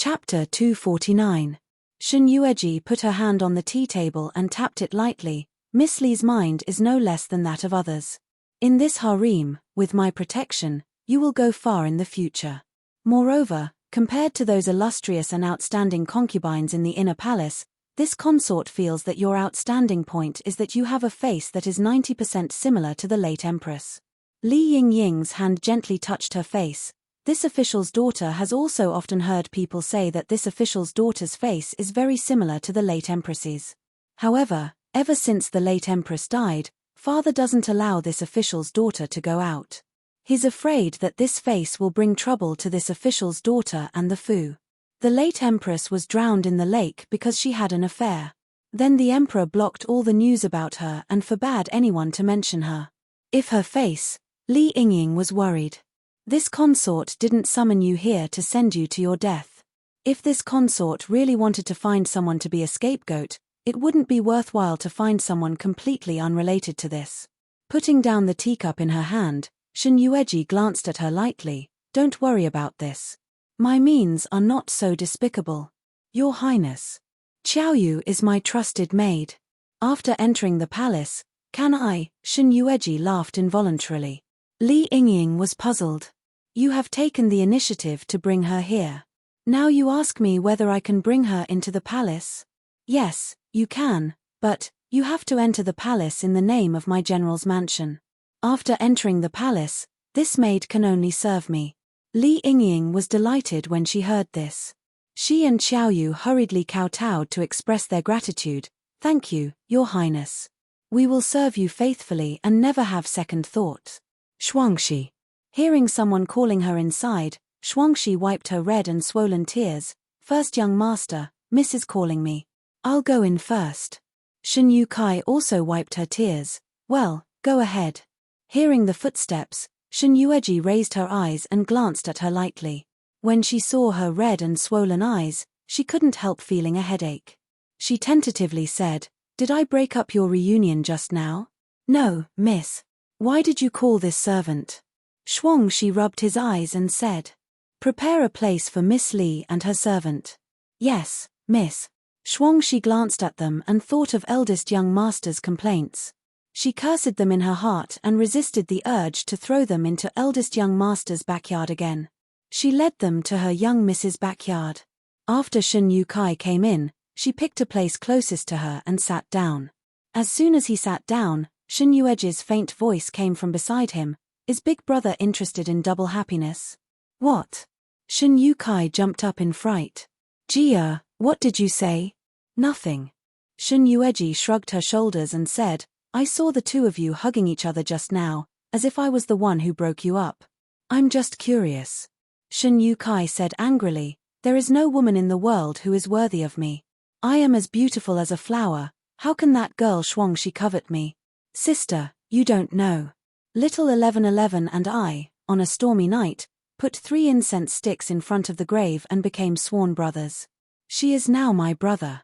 Chapter 249. Shin Yueji put her hand on the tea table and tapped it lightly. Miss Li's mind is no less than that of others. In this harem, with my protection, you will go far in the future. Moreover, compared to those illustrious and outstanding concubines in the inner palace, this consort feels that your outstanding point is that you have a face that is 90% similar to the late empress. Li Yingying's hand gently touched her face. This official's daughter has also often heard people say that this official's daughter's face is very similar to the late empress's. However, ever since the late empress died, father doesn't allow this official's daughter to go out. He's afraid that this face will bring trouble to this official's daughter and the Fu. The late empress was drowned in the lake because she had an affair. Then the emperor blocked all the news about her and forbade anyone to mention her. If her face, Li Yingying was worried. This consort didn't summon you here to send you to your death. If this consort really wanted to find someone to be a scapegoat, it wouldn't be worthwhile to find someone completely unrelated to this. Putting down the teacup in her hand, Shin Yueji glanced at her lightly. Don't worry about this. My means are not so despicable. Your Highness. Xiaoyu is my trusted maid. After entering the palace, can I? Shin Yueji laughed involuntarily. Li Yingying was puzzled. You have taken the initiative to bring her here. Now you ask me whether I can bring her into the palace? Yes, you can, but you have to enter the palace in the name of my general's mansion. After entering the palace, this maid can only serve me. Li Yingying was delighted when she heard this. She and Xiaoyu hurriedly kowtowed to express their gratitude. Thank you, Your Highness. We will serve you faithfully and never have second thoughts. Shuangxi. Hearing someone calling her inside, Shuangxi wiped her red and swollen tears. First young master, Miss is calling me. I'll go in first. Shin Yukai also wiped her tears. Well, go ahead. Hearing the footsteps, Shin Yueji raised her eyes and glanced at her lightly. When she saw her red and swollen eyes, she couldn't help feeling a headache. She tentatively said, Did I break up your reunion just now? No, miss. Why did you call this servant? Shuangxi rubbed his eyes and said, Prepare a place for Miss Li and her servant. Yes, miss. Shuangxi glanced at them and thought of eldest young master's complaints. She cursed them in her heart and resisted the urge to throw them into eldest young master's backyard again. She led them to her young miss's backyard. After Shin Yukai came in, she picked a place closest to her and sat down. As soon as he sat down, Shin Yueji's faint voice came from beside him. Is Big Brother interested in double happiness? What? Shin Yukai jumped up in fright. Jia, what did you say? Nothing. Shin Yueji shrugged her shoulders and said, I saw the two of you hugging each other just now, as if I was the one who broke you up. I'm just curious. Shin Yukai said angrily, There is no woman in the world who is worthy of me. I am as beautiful as a flower. How can that girl Shuangxi covet me? Sister, you don't know. Little 1111 and I, on a stormy night, put 3 incense sticks in front of the grave and became sworn brothers. She is now my brother.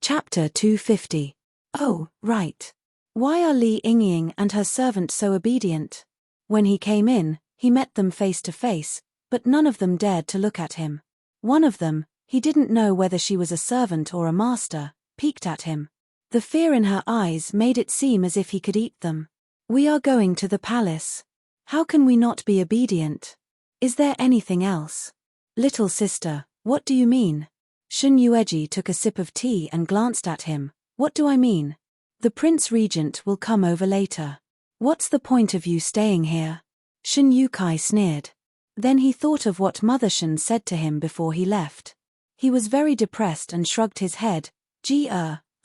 Chapter 250. Oh, right. Why are Li Yingying and her servant so obedient? When he came in, he met them face to face, but none of them dared to look at him. One of them, he didn't know whether she was a servant or a master, peeked at him. The fear in her eyes made it seem as if he could eat them. We are going to the palace. How can we not be obedient? Is there anything else? Little sister, what do you mean? Shin Yueji took a sip of tea and glanced at him. What do I mean? The Prince Regent will come over later. What's the point of you staying here? Shin Yukai sneered. Then he thought of what Mother Shin said to him before he left. He was very depressed and shrugged his head.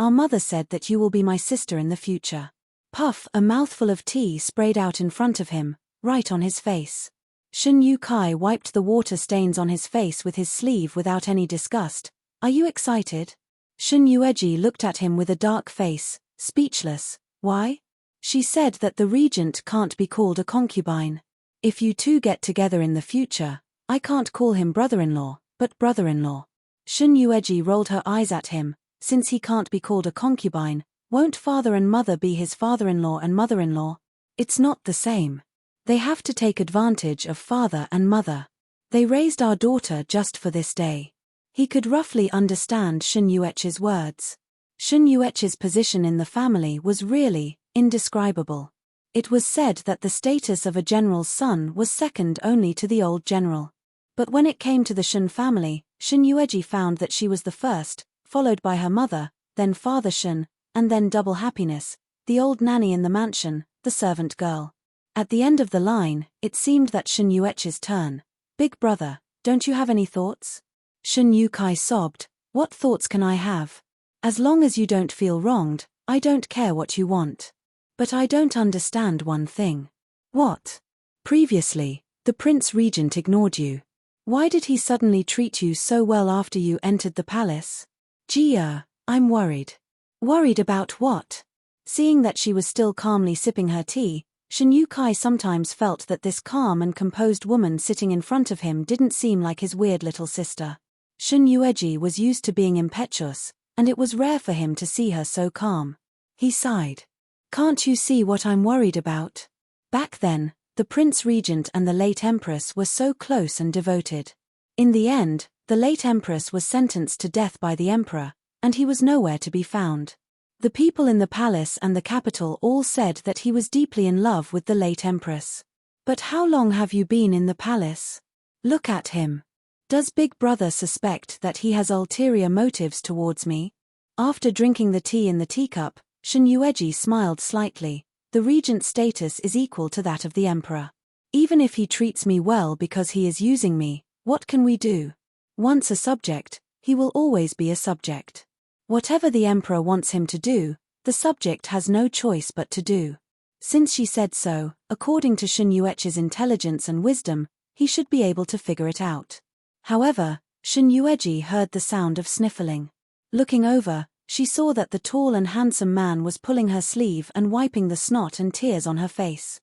Our mother said that you will be my sister in the future. Puff, a mouthful of tea sprayed out in front of him, right on his face. Shin Yukai wiped the water stains on his face with his sleeve without any disgust. Are you excited? Shin Yueji looked at him with a dark face, speechless. Why? She said that the regent can't be called a concubine. If you two get together in the future, I can't call him brother-in-law, but brother-in-law. Shin Yueji rolled her eyes at him. Since he can't be called a concubine, won't father and mother be his father-in-law and mother-in-law? It's not the same. They have to take advantage of father and mother. They raised our daughter just for this day. He could roughly understand Shun Yuechi's words. Shun Yuechi's position in the family was really indescribable. It was said that the status of a general's son was second only to the old general. But when it came to the Shun family, Shun Yueji found that she was the first, followed by her mother, then Father Shun, and then Double Happiness, the old nanny in the mansion, the servant girl. At the end of the line, it seemed that Shun Yuechi's turn. Big brother, don't you have any thoughts? Shun Yukai sobbed, what thoughts can I have? As long as you don't feel wronged, I don't care what you want. But I don't understand one thing. What? Previously, the Prince Regent ignored you. Why did he suddenly treat you so well after you entered the palace? Jia, I'm worried. Worried about what? Seeing that she was still calmly sipping her tea, Shun Yukai sometimes felt that this calm and composed woman sitting in front of him didn't seem like his weird little sister. Shun Yueji was used to being impetuous, and it was rare for him to see her so calm. He sighed. Can't you see what I'm worried about? Back then, the Prince Regent and the late Empress were so close and devoted. In the end, the late Empress was sentenced to death by the Emperor, and he was nowhere to be found. The people in the palace and the capital all said that he was deeply in love with the late Empress. But how long have you been in the palace? Look at him. Does Big Brother suspect that he has ulterior motives towards me? After drinking the tea in the teacup, Shun Yueji smiled slightly. The regent's status is equal to that of the emperor. Even if he treats me well because he is using me, what can we do? Once a subject, he will always be a subject. Whatever the emperor wants him to do, the subject has no choice but to do. Since she said so, according to Shun Yuechi's intelligence and wisdom, he should be able to figure it out. However, Shun Yueji heard the sound of sniffling. Looking over, she saw that the tall and handsome man was pulling her sleeve and wiping the snot and tears on her face.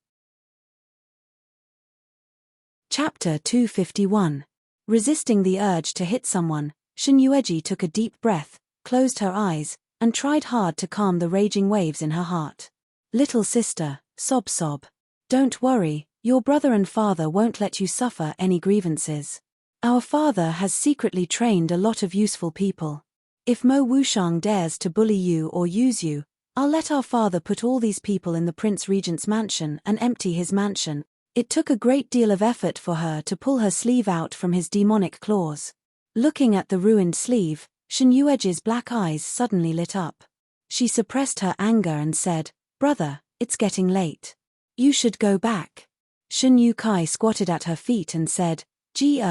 Chapter 251. Resisting the urge to hit someone, Shun Yueji took a deep breath, closed her eyes, and tried hard to calm the raging waves in her heart. Little sister, sob sob. Don't worry, your brother and father won't let you suffer any grievances. Our father has secretly trained a lot of useful people. If Mo Wushang dares to bully you or use you, I'll let our father put all these people in the Prince Regent's mansion and empty his mansion. It took a great deal of effort for her to pull her sleeve out from his demonic claws. Looking at the ruined sleeve, Shun Yueji's black eyes suddenly lit up. She suppressed her anger and said, Brother, it's getting late. You should go back. Shun Yukai squatted at her feet and said, Ji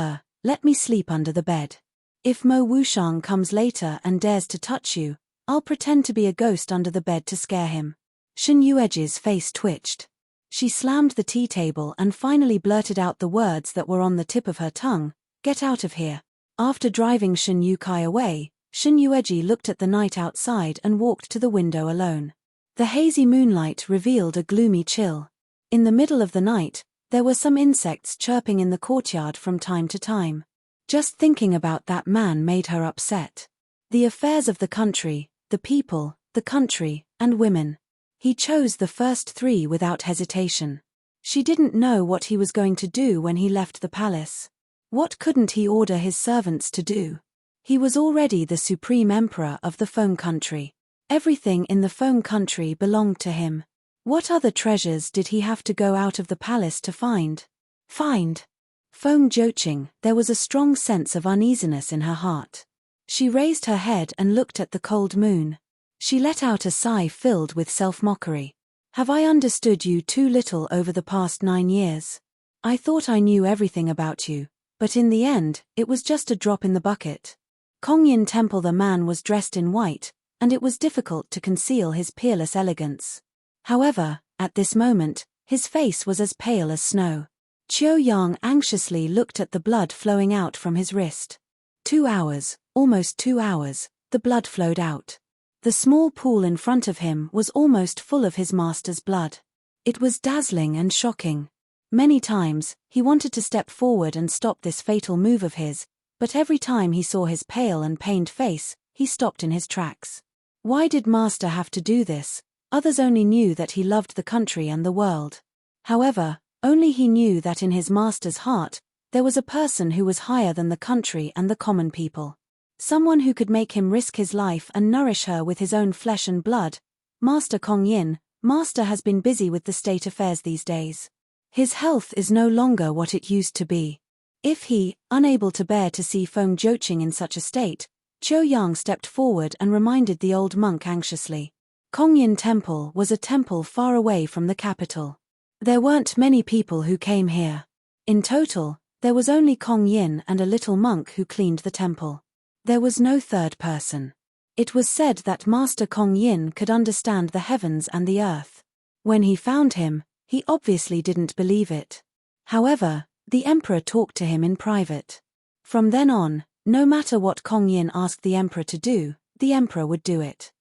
let me sleep under the bed. If Mo Wushang comes later and dares to touch you, I'll pretend to be a ghost under the bed to scare him. Shun Yueji's face twitched. She slammed the tea table and finally blurted out the words that were on the tip of her tongue, Get out of here. After driving Shun Yukai away, Shun Yueji looked at the night outside and walked to the window alone. The hazy moonlight revealed a gloomy chill. In the middle of the night, there were some insects chirping in the courtyard from time to time. Just thinking about that man made her upset. The affairs of the country, the people, the country, and women. He chose the first three without hesitation. She didn't know what he was going to do when he left the palace. What couldn't he order his servants to do? He was already the supreme emperor of the Foam country. Everything in the Foam country belonged to him. What other treasures did he have to go out of the palace to find? Foam Joching, there was a strong sense of uneasiness in her heart. She raised her head and looked at the cold moon. She let out a sigh filled with self-mockery. Have I understood you too little over the past 9 years? I thought I knew everything about you, but in the end, it was just a drop in the bucket. Kongyin Temple the man was dressed in white, and it was difficult to conceal his peerless elegance. However, at this moment, his face was as pale as snow. Qiu Yang anxiously looked at the blood flowing out from his wrist. 2 hours, almost 2 hours, the blood flowed out. The small pool in front of him was almost full of his master's blood. It was dazzling and shocking. Many times, he wanted to step forward and stop this fatal move of his, but every time he saw his pale and pained face, he stopped in his tracks. Why did Master have to do this? Others only knew that he loved the country and the world. However, only he knew that in his master's heart, There was a person who was higher than the country and the common people. Someone who could make him risk his life and nourish her with his own flesh and blood. Master Kong Yin. Master has been busy with the state affairs these days. His health is no longer what it used to be. If he, unable to bear to see Feng Joching in such a state, Qiu Yang stepped forward and reminded the old monk anxiously. Kong Yin Temple was a temple far away from the capital. There weren't many people who came here. In total, there was only Kong Yin and a little monk who cleaned the temple. There was no third person. It was said that Master Kong Yin could understand the heavens and the earth. When he found him, he obviously didn't believe it. However, the emperor talked to him in private. From then on, no matter what Kong Yin asked the emperor to do, the emperor would do it.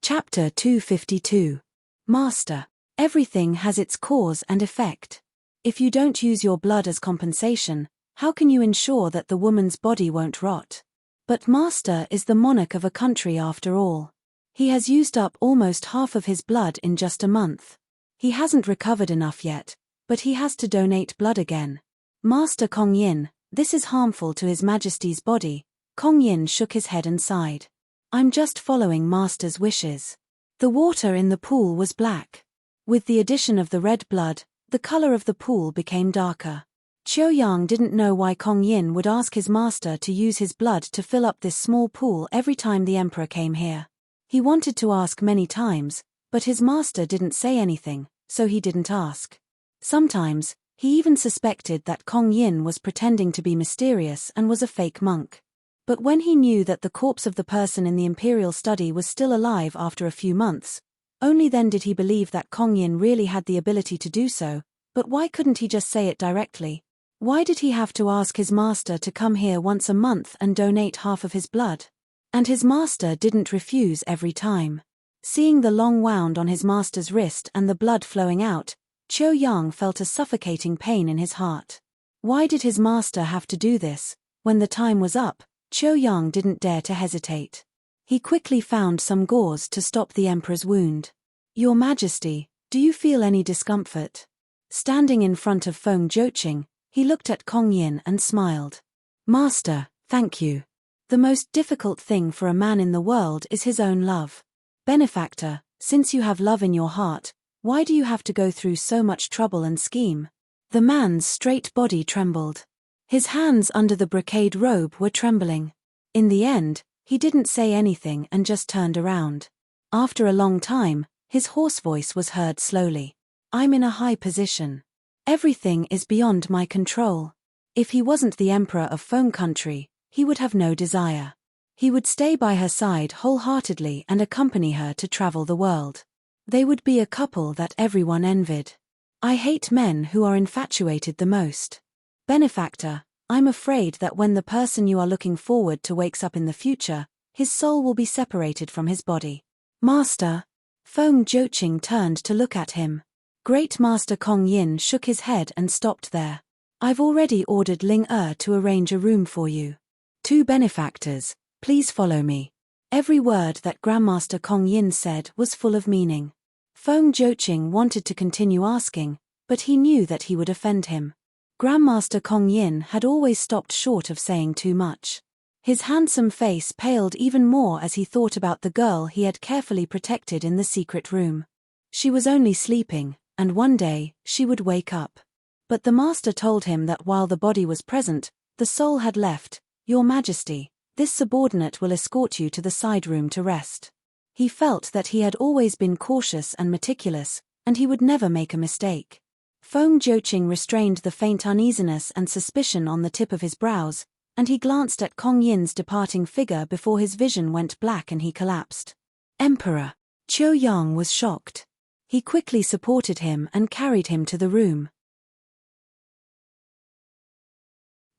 Chapter 252. Master. Everything has its cause and effect. If you don't use your blood as compensation, how can you ensure that the woman's body won't rot? But Master is the monarch of a country after all. He has used up almost half of his blood in just a month. He hasn't recovered enough yet, but he has to donate blood again. Master Kong Yin, this is harmful to His Majesty's body. Kong Yin shook his head and sighed. I'm just following Master's wishes. The water in the pool was black. With the addition of the red blood, the color of the pool became darker. Qiu Yang didn't know why Kong Yin would ask his master to use his blood to fill up this small pool every time the emperor came here. He wanted to ask many times, but his master didn't say anything, so he didn't ask. Sometimes, he even suspected that Kong Yin was pretending to be mysterious and was a fake monk. But when he knew that the corpse of the person in the imperial study was still alive after a few months, only then did he believe that Kong Yin really had the ability to do so. But why couldn't he just say it directly? Why did he have to ask his master to come here once a month and donate half of his blood? And his master didn't refuse every time. Seeing the long wound on his master's wrist and the blood flowing out, Qiu Yang felt a suffocating pain in his heart. Why did his master have to do this? When the time was up, Qiu Yang didn't dare to hesitate. He quickly found some gauze to stop the emperor's wound. Your Majesty, do you feel any discomfort? Standing in front of Feng Joching, he looked at Kong Yin and smiled. Master, thank you. The most difficult thing for a man in the world is his own love. Benefactor, since you have love in your heart, why do you have to go through so much trouble and scheme? The man's straight body trembled. His hands under the brocade robe were trembling. In the end, he didn't say anything and just turned around. After a long time, his hoarse voice was heard slowly. I'm in a high position. Everything is beyond my control. If he wasn't the emperor of Feng country, he would have no desire. He would stay by her side wholeheartedly and accompany her to travel the world. They would be a couple that everyone envied. I hate men who are infatuated the most. Benefactor, I'm afraid that when the person you are looking forward to wakes up in the future, his soul will be separated from his body. Master. Feng Joching turned to look at him. Great Master Kong Yin shook his head and stopped there. I've already ordered Ling to arrange a room for you. 2 benefactors, please follow me. Every word that Grandmaster Kong Yin said was full of meaning. Feng Joching wanted to continue asking, but he knew that he would offend him. Grandmaster Kong Yin had always stopped short of saying too much. His handsome face paled even more as he thought about the girl he had carefully protected in the secret room. She was only sleeping, and one day, she would wake up. But the master told him that while the body was present, the soul had left. Your Majesty, this subordinate will escort you to the side room to rest. He felt that he had always been cautious and meticulous, and he would never make a mistake. Feng Joching restrained the faint uneasiness and suspicion on the tip of his brows, and he glanced at Kong Yin's departing figure before his vision went black and he collapsed. Emperor! Qiu Yang was shocked. He quickly supported him and carried him to the room.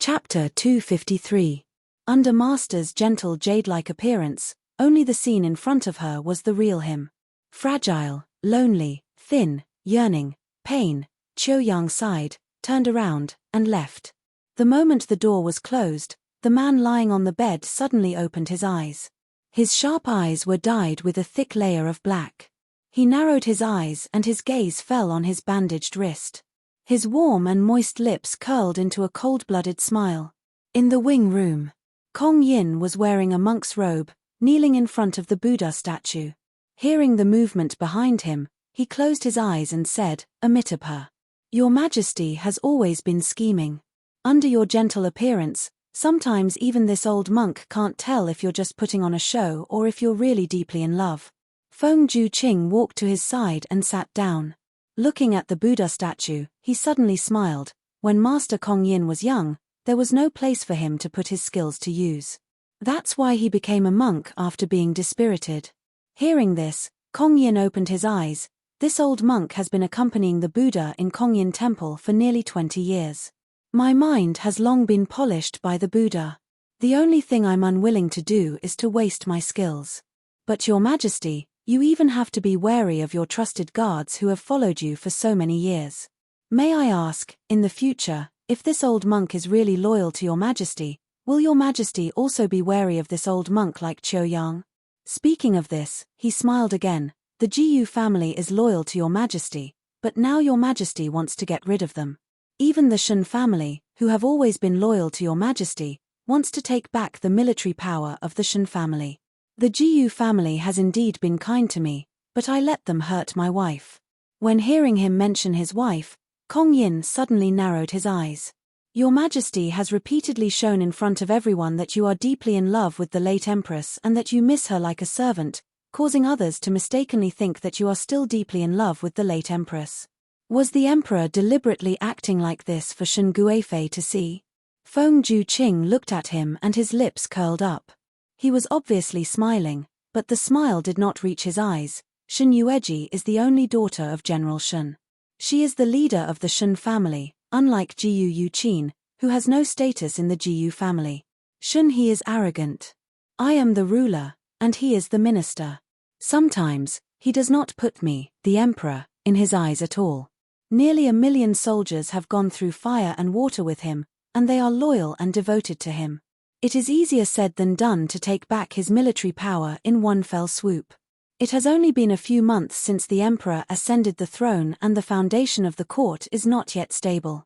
Chapter 253. Under Master's gentle jade-like appearance, only the scene in front of her was the real him. Fragile, lonely, thin, yearning, pain, Qiu Yang sighed, turned around, and left. The moment the door was closed, the man lying on the bed suddenly opened his eyes. His sharp eyes were dyed with a thick layer of black. He narrowed his eyes and his gaze fell on his bandaged wrist. His warm and moist lips curled into a cold-blooded smile. In the wing room, Kong Yin was wearing a monk's robe, kneeling in front of the Buddha statue. Hearing the movement behind him, he closed his eyes and said, Amitabha, Your Majesty has always been scheming. Under your gentle appearance, sometimes even this old monk can't tell if you're just putting on a show or if you're really deeply in love. Feng Juqing walked to his side and sat down. Looking at the Buddha statue, he suddenly smiled. When Master Kong Yin was young, there was no place for him to put his skills to use. That's why he became a monk after being dispirited. Hearing this, Kong Yin opened his eyes. This old monk has been accompanying the Buddha in Kong Yin Temple for nearly 20 years. My mind has long been polished by the Buddha. The only thing I'm unwilling to do is to waste my skills. But Your Majesty, you even have to be wary of your trusted guards who have followed you for so many years. May I ask, in the future, if this old monk is really loyal to Your Majesty, will Your Majesty also be wary of this old monk like Qiu Yang? Speaking of this, he smiled again. The Jiyu family is loyal to Your Majesty, but now Your Majesty wants to get rid of them. Even the Shen family, who have always been loyal to Your Majesty, wants to take back the military power of the Shen family. The Jiyu family has indeed been kind to me, but I let them hurt my wife. When hearing him mention his wife, Kong Yin suddenly narrowed his eyes. Your Majesty has repeatedly shown in front of everyone that you are deeply in love with the late Empress and that you miss her like a servant, causing others to mistakenly think that you are still deeply in love with the late Empress. Was the Emperor deliberately acting like this for Shen Guifei to see? Feng Juqing looked at him and his lips curled up. He was obviously smiling, but the smile did not reach his eyes. Shen Yueji is the only daughter of General Shen. She is the leader of the Shen family, unlike Jiyu Yuqin, who has no status in the Jiyu family. Shen he is arrogant. I am the ruler, and he is the minister. Sometimes, he does not put me, the emperor, in his eyes at all. Nearly 1 million soldiers have gone through fire and water with him, and they are loyal and devoted to him. It is easier said than done to take back his military power in one fell swoop. It has only been a few months since the emperor ascended the throne and the foundation of the court is not yet stable.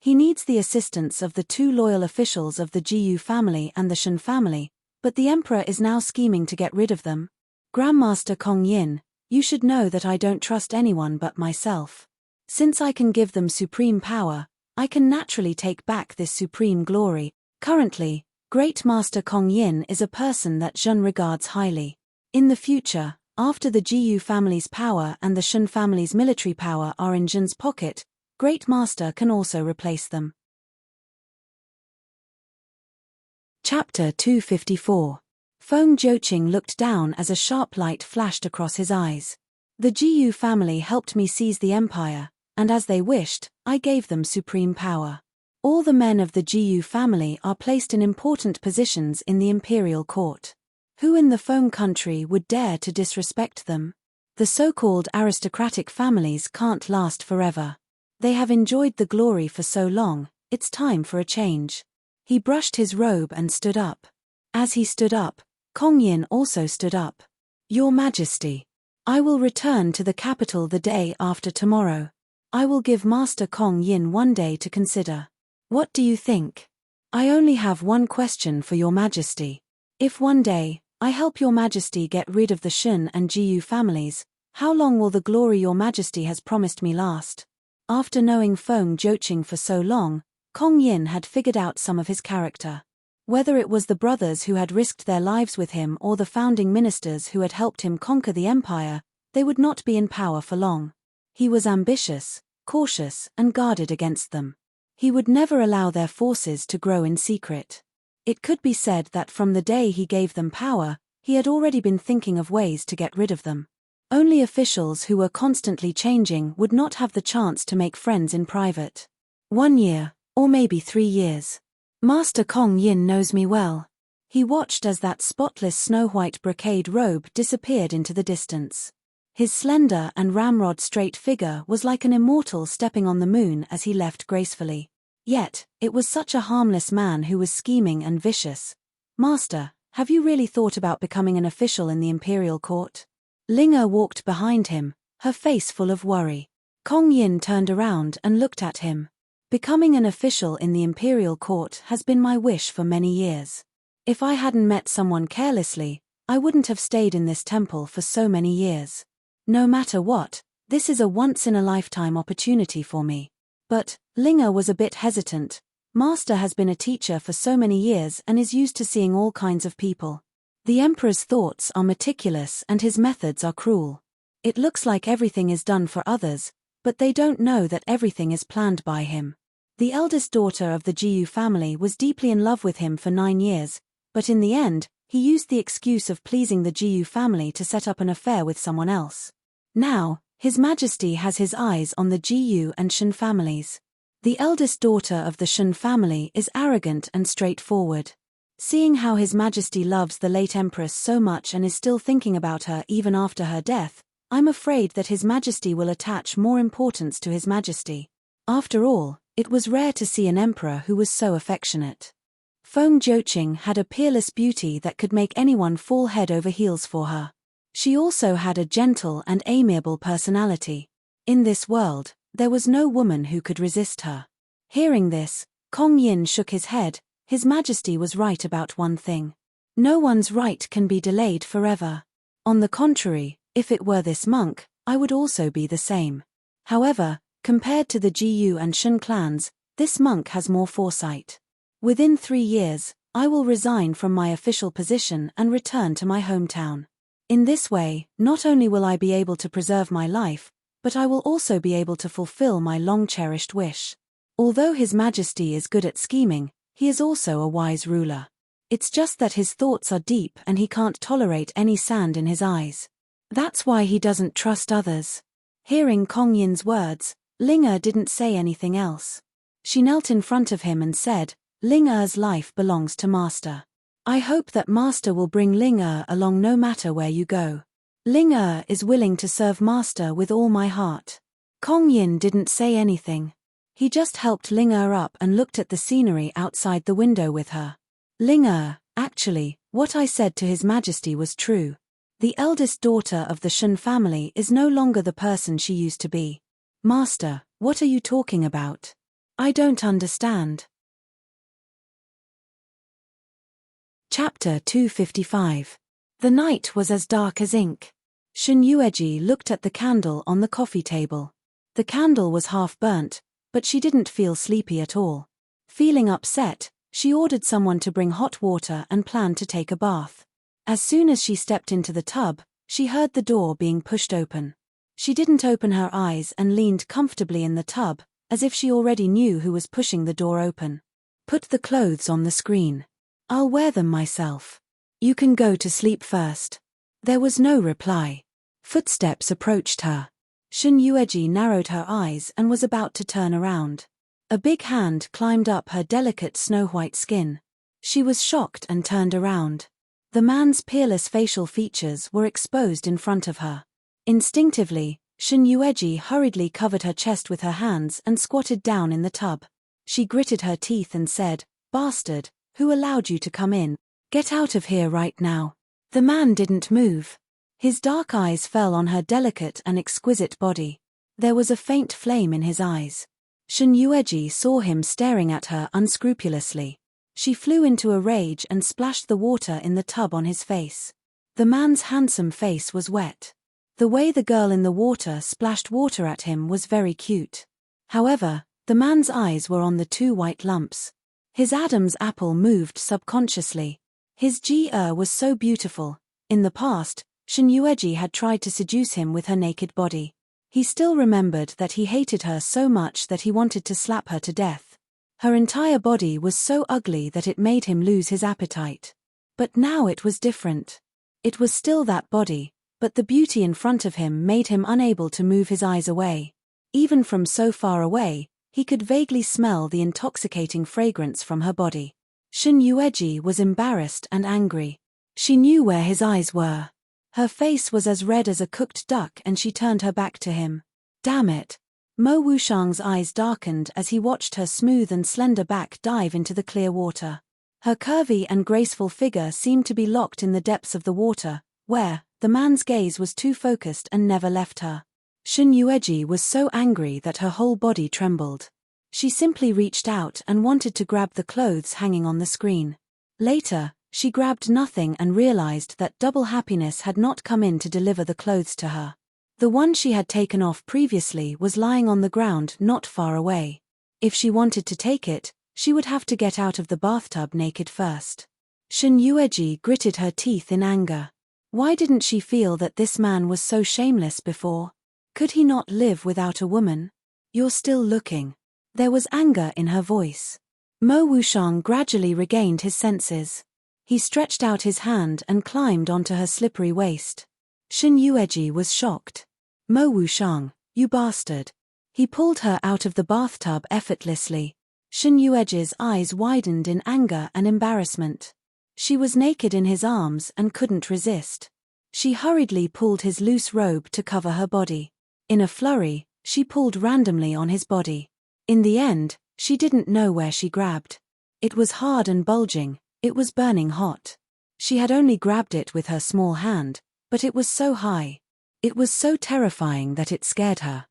He needs the assistance of the 2 loyal officials of the Jiyu family and the Shen family, but the emperor is now scheming to get rid of them. Grandmaster Kong Yin, you should know that I don't trust anyone but myself. Since I can give them supreme power, I can naturally take back this supreme glory. Currently, Great Master Kong Yin is a person that Zhen regards highly. In the future, after the Jiyu family's power and the Shen family's military power are in Zhen's pocket, Great Master can also replace them. Chapter 254. Feng Juqing looked down as a sharp light flashed across his eyes. The Jiyu family helped me seize the empire, and as they wished, I gave them supreme power. All the men of the Jiyu family are placed in important positions in the imperial court. Who in the Feng country would dare to disrespect them? The so-called aristocratic families can't last forever. They have enjoyed the glory for so long, it's time for a change. He brushed his robe and stood up. As he stood up, Kong Yin also stood up. Your Majesty, I will return to the capital the day after tomorrow. I will give Master Kong Yin 1 day to consider. What do you think? I only have one question for Your Majesty. If 1 day, I help Your Majesty get rid of the Shen and Jiyu families, how long will the glory Your Majesty has promised me last? After knowing Feng Juqing for so long, Kong Yin had figured out some of his character. Whether it was the brothers who had risked their lives with him or the founding ministers who had helped him conquer the empire, they would not be in power for long. He was ambitious, cautious, and guarded against them. He would never allow their forces to grow in secret. It could be said that from the day he gave them power, he had already been thinking of ways to get rid of them. Only officials who were constantly changing would not have the chance to make friends in private. 1 year, or maybe 3 years. Master Kong Yin knows me well. He watched as that spotless snow-white brocade robe disappeared into the distance. His slender and ramrod-straight figure was like an immortal stepping on the moon as he left gracefully. Yet, it was such a harmless man who was scheming and vicious. Master, have you really thought about becoming an official in the imperial court? Linga walked behind him, her face full of worry. Kong Yin turned around and looked at him. Becoming an official in the imperial court has been my wish for many years. If I hadn't met someone carelessly, I wouldn't have stayed in this temple for so many years. No matter what, this is a once-in-a-lifetime opportunity for me. But, Linga was a bit hesitant. Master has been a teacher for so many years and is used to seeing all kinds of people. The emperor's thoughts are meticulous and his methods are cruel. It looks like everything is done for others, but they don't know that everything is planned by him. The eldest daughter of the Jiyu family was deeply in love with him for 9 years, but in the end, he used the excuse of pleasing the Jiyu family to set up an affair with someone else. Now, His Majesty has his eyes on the Jiyu and Shen families. The eldest daughter of the Shen family is arrogant and straightforward. Seeing how His Majesty loves the late Empress so much and is still thinking about her even after her death, I'm afraid that His Majesty will attach more importance to His Majesty. After all, it was rare to see an emperor who was so affectionate. Feng Jiuqing had a peerless beauty that could make anyone fall head over heels for her. She also had a gentle and amiable personality. In this world, there was no woman who could resist her. Hearing this, Kong Yin shook his head. His Majesty was right about one thing. No one's right can be delayed forever. On the contrary, if it were this monk, I would also be the same. However, compared to the Jiyu and Shen clans, this monk has more foresight. Within 3 years, I will resign from my official position and return to my hometown. In this way, not only will I be able to preserve my life, but I will also be able to fulfill my long-cherished wish. Although His Majesty is good at scheming, he is also a wise ruler. It's just that his thoughts are deep and he can't tolerate any sand in his eyes. That's why he doesn't trust others. Hearing Kong Yin's words, Ling didn't say anything else. She knelt in front of him and said, Ling-er's life belongs to Master. I hope that Master will bring Ling along no matter where you go. Ling is willing to serve Master with all my heart. Kong Yin didn't say anything. He just helped Ling up and looked at the scenery outside the window with her. Ling actually, what I said to His Majesty was true. The eldest daughter of the Shen family is no longer the person she used to be. Master, what are you talking about? I don't understand. Chapter 255. The night was as dark as ink. Shen Yueji looked at the candle on the coffee table. The candle was half burnt, but she didn't feel sleepy at all. Feeling upset, she ordered someone to bring hot water and planned to take a bath. As soon as she stepped into the tub, she heard the door being pushed open. She didn't open her eyes and leaned comfortably in the tub, as if she already knew who was pushing the door open. Put the clothes on the screen. I'll wear them myself. You can go to sleep first. There was no reply. Footsteps approached her. Shen Yueji narrowed her eyes and was about to turn around. A big hand climbed up her delicate snow-white skin. She was shocked and turned around. The man's peerless facial features were exposed in front of her. Instinctively, Shen Yueji hurriedly covered her chest with her hands and squatted down in the tub. She gritted her teeth and said, "Bastard, who allowed you to come in? Get out of here right now." The man didn't move. His dark eyes fell on her delicate and exquisite body. There was a faint flame in his eyes. Shen Yueji saw him staring at her unscrupulously. She flew into a rage and splashed the water in the tub on his face. The man's handsome face was wet. The way the girl in the water splashed water at him was very cute. However, the man's eyes were on the 2 white lumps. His Adam's apple moved subconsciously. His Ji-er was so beautiful. In the past, Shen Yueji had tried to seduce him with her naked body. He still remembered that he hated her so much that he wanted to slap her to death. Her entire body was so ugly that it made him lose his appetite. But now it was different. It was still that body, but the beauty in front of him made him unable to move his eyes away. Even from so far away, he could vaguely smell the intoxicating fragrance from her body. Shen Yueji was embarrassed and angry. She knew where his eyes were. Her face was as red as a cooked duck and she turned her back to him. Damn it! Mo Wushang's eyes darkened as he watched her smooth and slender back dive into the clear water. Her curvy and graceful figure seemed to be locked in the depths of the water, where the man's gaze was too focused and never left her. Shin Yueji was so angry that her whole body trembled. She simply reached out and wanted to grab the clothes hanging on the screen. Later, she grabbed nothing and realized that double happiness had not come in to deliver the clothes to her. The one she had taken off previously was lying on the ground not far away. If she wanted to take it, she would have to get out of the bathtub naked first. Shin Yueji gritted her teeth in anger. Why didn't she feel that this man was so shameless before? Could he not live without a woman? You're still looking. There was anger in her voice. Mo Wushang gradually regained his senses. He stretched out his hand and climbed onto her slippery waist. Shin Yueji was shocked. Mo Wushang, you bastard. He pulled her out of the bathtub effortlessly. Shin Yueji's eyes widened in anger and embarrassment. She was naked in his arms and couldn't resist. She hurriedly pulled his loose robe to cover her body. In a flurry, she pulled randomly on his body. In the end, she didn't know where she grabbed. It was hard and bulging, it was burning hot. She had only grabbed it with her small hand, but it was so high. It was so terrifying that it scared her.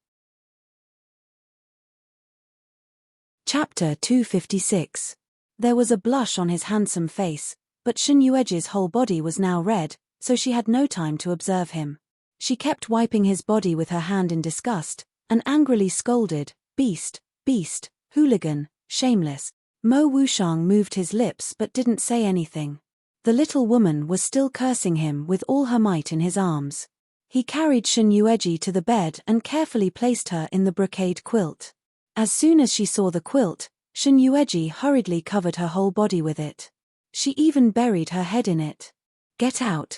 Chapter 256. There was a blush on his handsome face, but Shin Yueji's whole body was now red, so she had no time to observe him. She kept wiping his body with her hand in disgust, and angrily scolded, "Beast, beast, hooligan, shameless." Mo Wushang moved his lips but didn't say anything. The little woman was still cursing him with all her might in his arms. He carried Shin Yueji to the bed and carefully placed her in the brocade quilt. As soon as she saw the quilt, Shin Yueji hurriedly covered her whole body with it. She even buried her head in it. Get out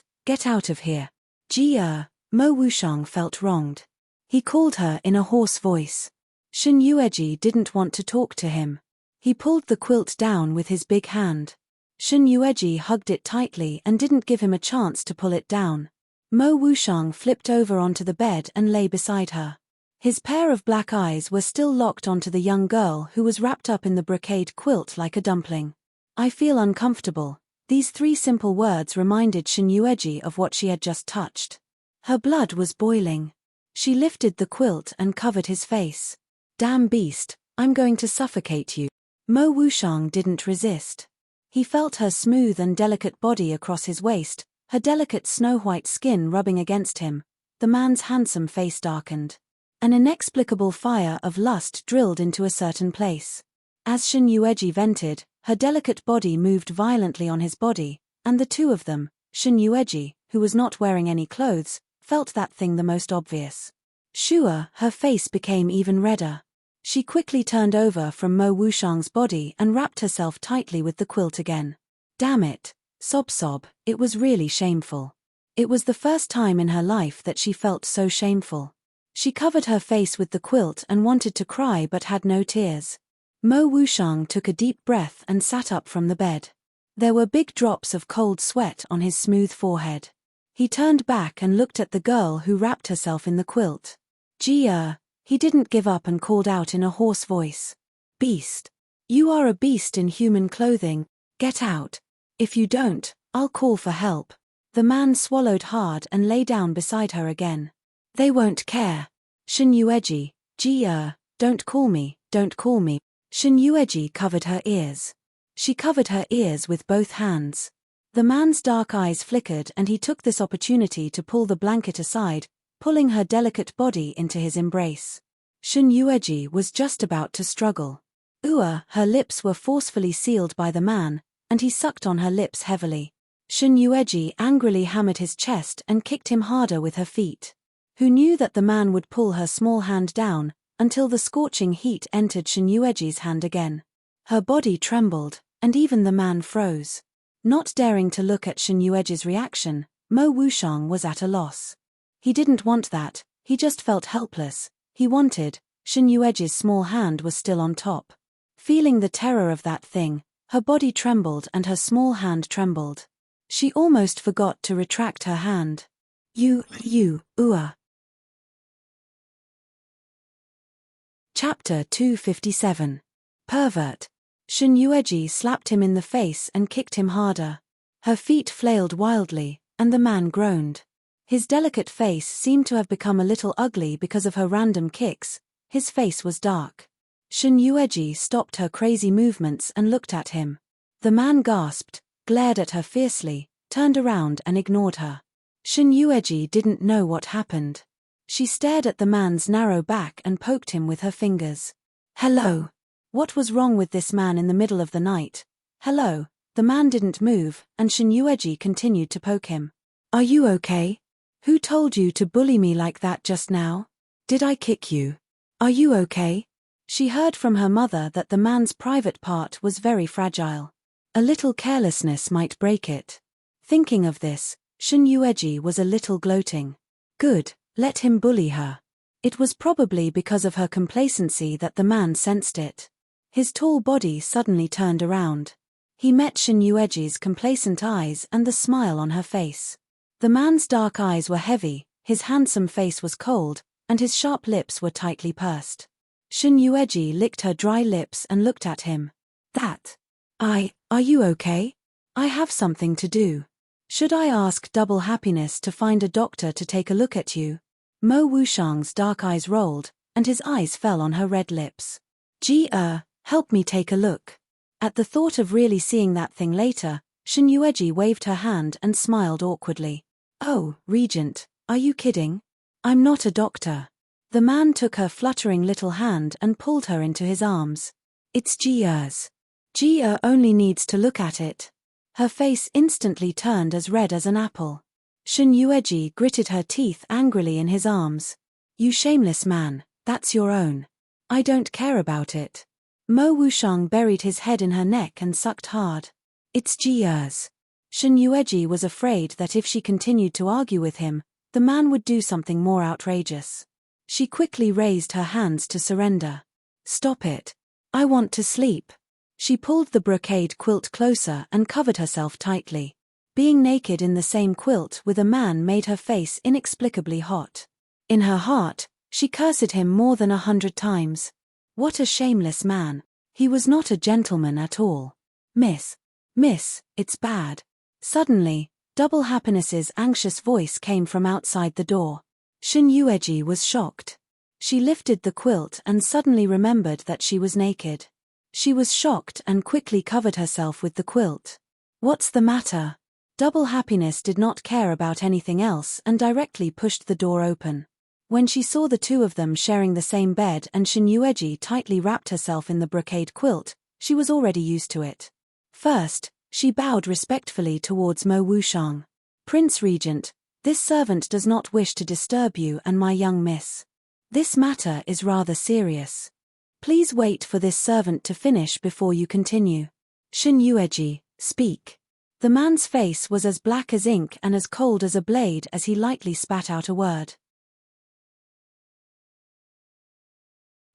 of here. Jia." Mo Wushang felt wronged. He called her in a hoarse voice. Shin Yueji didn't want to talk to him. He pulled the quilt down with his big hand. Shin Yueji hugged it tightly and didn't give him a chance to pull it down. Mo Wushang flipped over onto the bed and lay beside her. His pair of black eyes were still locked onto the young girl who was wrapped up in the brocade quilt like a dumpling. "I feel uncomfortable." These three simple words reminded Shin Yueji of what she had just touched. Her blood was boiling. She lifted the quilt and covered his face. "Damn beast, I'm going to suffocate you." Mo Wushang didn't resist. He felt her smooth and delicate body across his waist, her delicate snow-white skin rubbing against him. The man's handsome face darkened. An inexplicable fire of lust drilled into a certain place. As Shin Yueji vented, her delicate body moved violently on his body, and the two of them, Shin Yueji, who was not wearing any clothes, felt that thing the most obvious. Sure, her face became even redder. She quickly turned over from Mo Wushang's body and wrapped herself tightly with the quilt again. Damn it. Sob, it was really shameful. It was the first time in her life that she felt so shameful. She covered her face with the quilt and wanted to cry but had no tears. Mo Wushang took a deep breath and sat up from the bed. There were big drops of cold sweat on his smooth forehead. He turned back and looked at the girl who wrapped herself in the quilt. Jia. He didn't give up and called out in a hoarse voice. "Beast. You are a beast in human clothing. Get out. If you don't, I'll call for help." The man swallowed hard and lay down beside her again. "They won't care. Shin Yueji, Jia, don't call me, don't call me." Shin Yueji covered her ears. She covered her ears with both hands. The man's dark eyes flickered and he took this opportunity to pull the blanket aside, pulling her delicate body into his embrace. Shin Yueji was just about to struggle. Her lips were forcefully sealed by the man, and he sucked on her lips heavily. Shin Yueji angrily hammered his chest and kicked him harder with her feet. Who knew that the man would pull her small hand down, until the scorching heat entered Shin Yueji's hand again. Her body trembled, and even the man froze. Not daring to look at Shin Yueji's reaction, Mo Wushang was at a loss. He didn't want that, he just felt helpless. He wanted, Shin Yueji's small hand was still on top. Feeling the terror of that thing, her body trembled and her small hand trembled. She almost forgot to retract her hand. Chapter 257. Pervert. Shin Yueji slapped him in the face and kicked him harder. Her feet flailed wildly, and the man groaned. His delicate face seemed to have become a little ugly because of her random kicks. His face was dark. Shin Yueji stopped her crazy movements and looked at him. The man gasped, glared at her fiercely, turned around and ignored her. Shin Yueji didn't know what happened. She stared at the man's narrow back and poked him with her fingers. Hello. What was wrong with this man in the middle of the night? Hello. The man didn't move, and Shin Yueji continued to poke him. Are you okay? Who told you to bully me like that just now? Did I kick you? Are you okay? She heard from her mother that the man's private part was very fragile. A little carelessness might break it. Thinking of this, Shin Yueji was a little gloating. Good, let him bully her. It was probably because of her complacency that the man sensed it. His tall body suddenly turned around. He met Shin Yueji's complacent eyes and the smile on her face. The man's dark eyes were heavy, his handsome face was cold, and his sharp lips were tightly pursed. Shin Yueji licked her dry lips and looked at him. Are you okay? I have something to do. Should I ask Double Happiness to find a doctor to take a look at you? Mo Wushang's dark eyes rolled, and his eyes fell on her red lips. Help me take a look. At the thought of really seeing that thing later, Shin Yueji waved her hand and smiled awkwardly. Oh, Regent, are you kidding? I'm not a doctor. The man took her fluttering little hand and pulled her into his arms. It's Jia's. Jia only needs to look at it. Her face instantly turned as red as an apple. Shin Yueji gritted her teeth angrily in his arms. You shameless man, that's your own. I don't care about it. Mo Wushang buried his head in her neck and sucked hard. It's Jia's. Shin Yueji was afraid that if she continued to argue with him, the man would do something more outrageous. She quickly raised her hands to surrender. Stop it. I want to sleep. She pulled the brocade quilt closer and covered herself tightly. Being naked in the same quilt with a man made her face inexplicably hot. In her heart, she cursed him more than 100 times. What a shameless man. He was not a gentleman at all. Miss, it's bad. Suddenly, Double Happiness's anxious voice came from outside the door. Shin Yueji was shocked. She lifted the quilt and suddenly remembered that she was naked. She was shocked and quickly covered herself with the quilt. What's the matter? Double Happiness did not care about anything else and directly pushed the door open. When she saw the two of them sharing the same bed and Shin Yueji tightly wrapped herself in the brocade quilt, she was already used to it. First, she bowed respectfully towards Mo Wushang. Prince Regent, this servant does not wish to disturb you and my young miss. This matter is rather serious. Please wait for this servant to finish before you continue. Shin Yueji, speak. The man's face was as black as ink and as cold as a blade as he lightly spat out a word.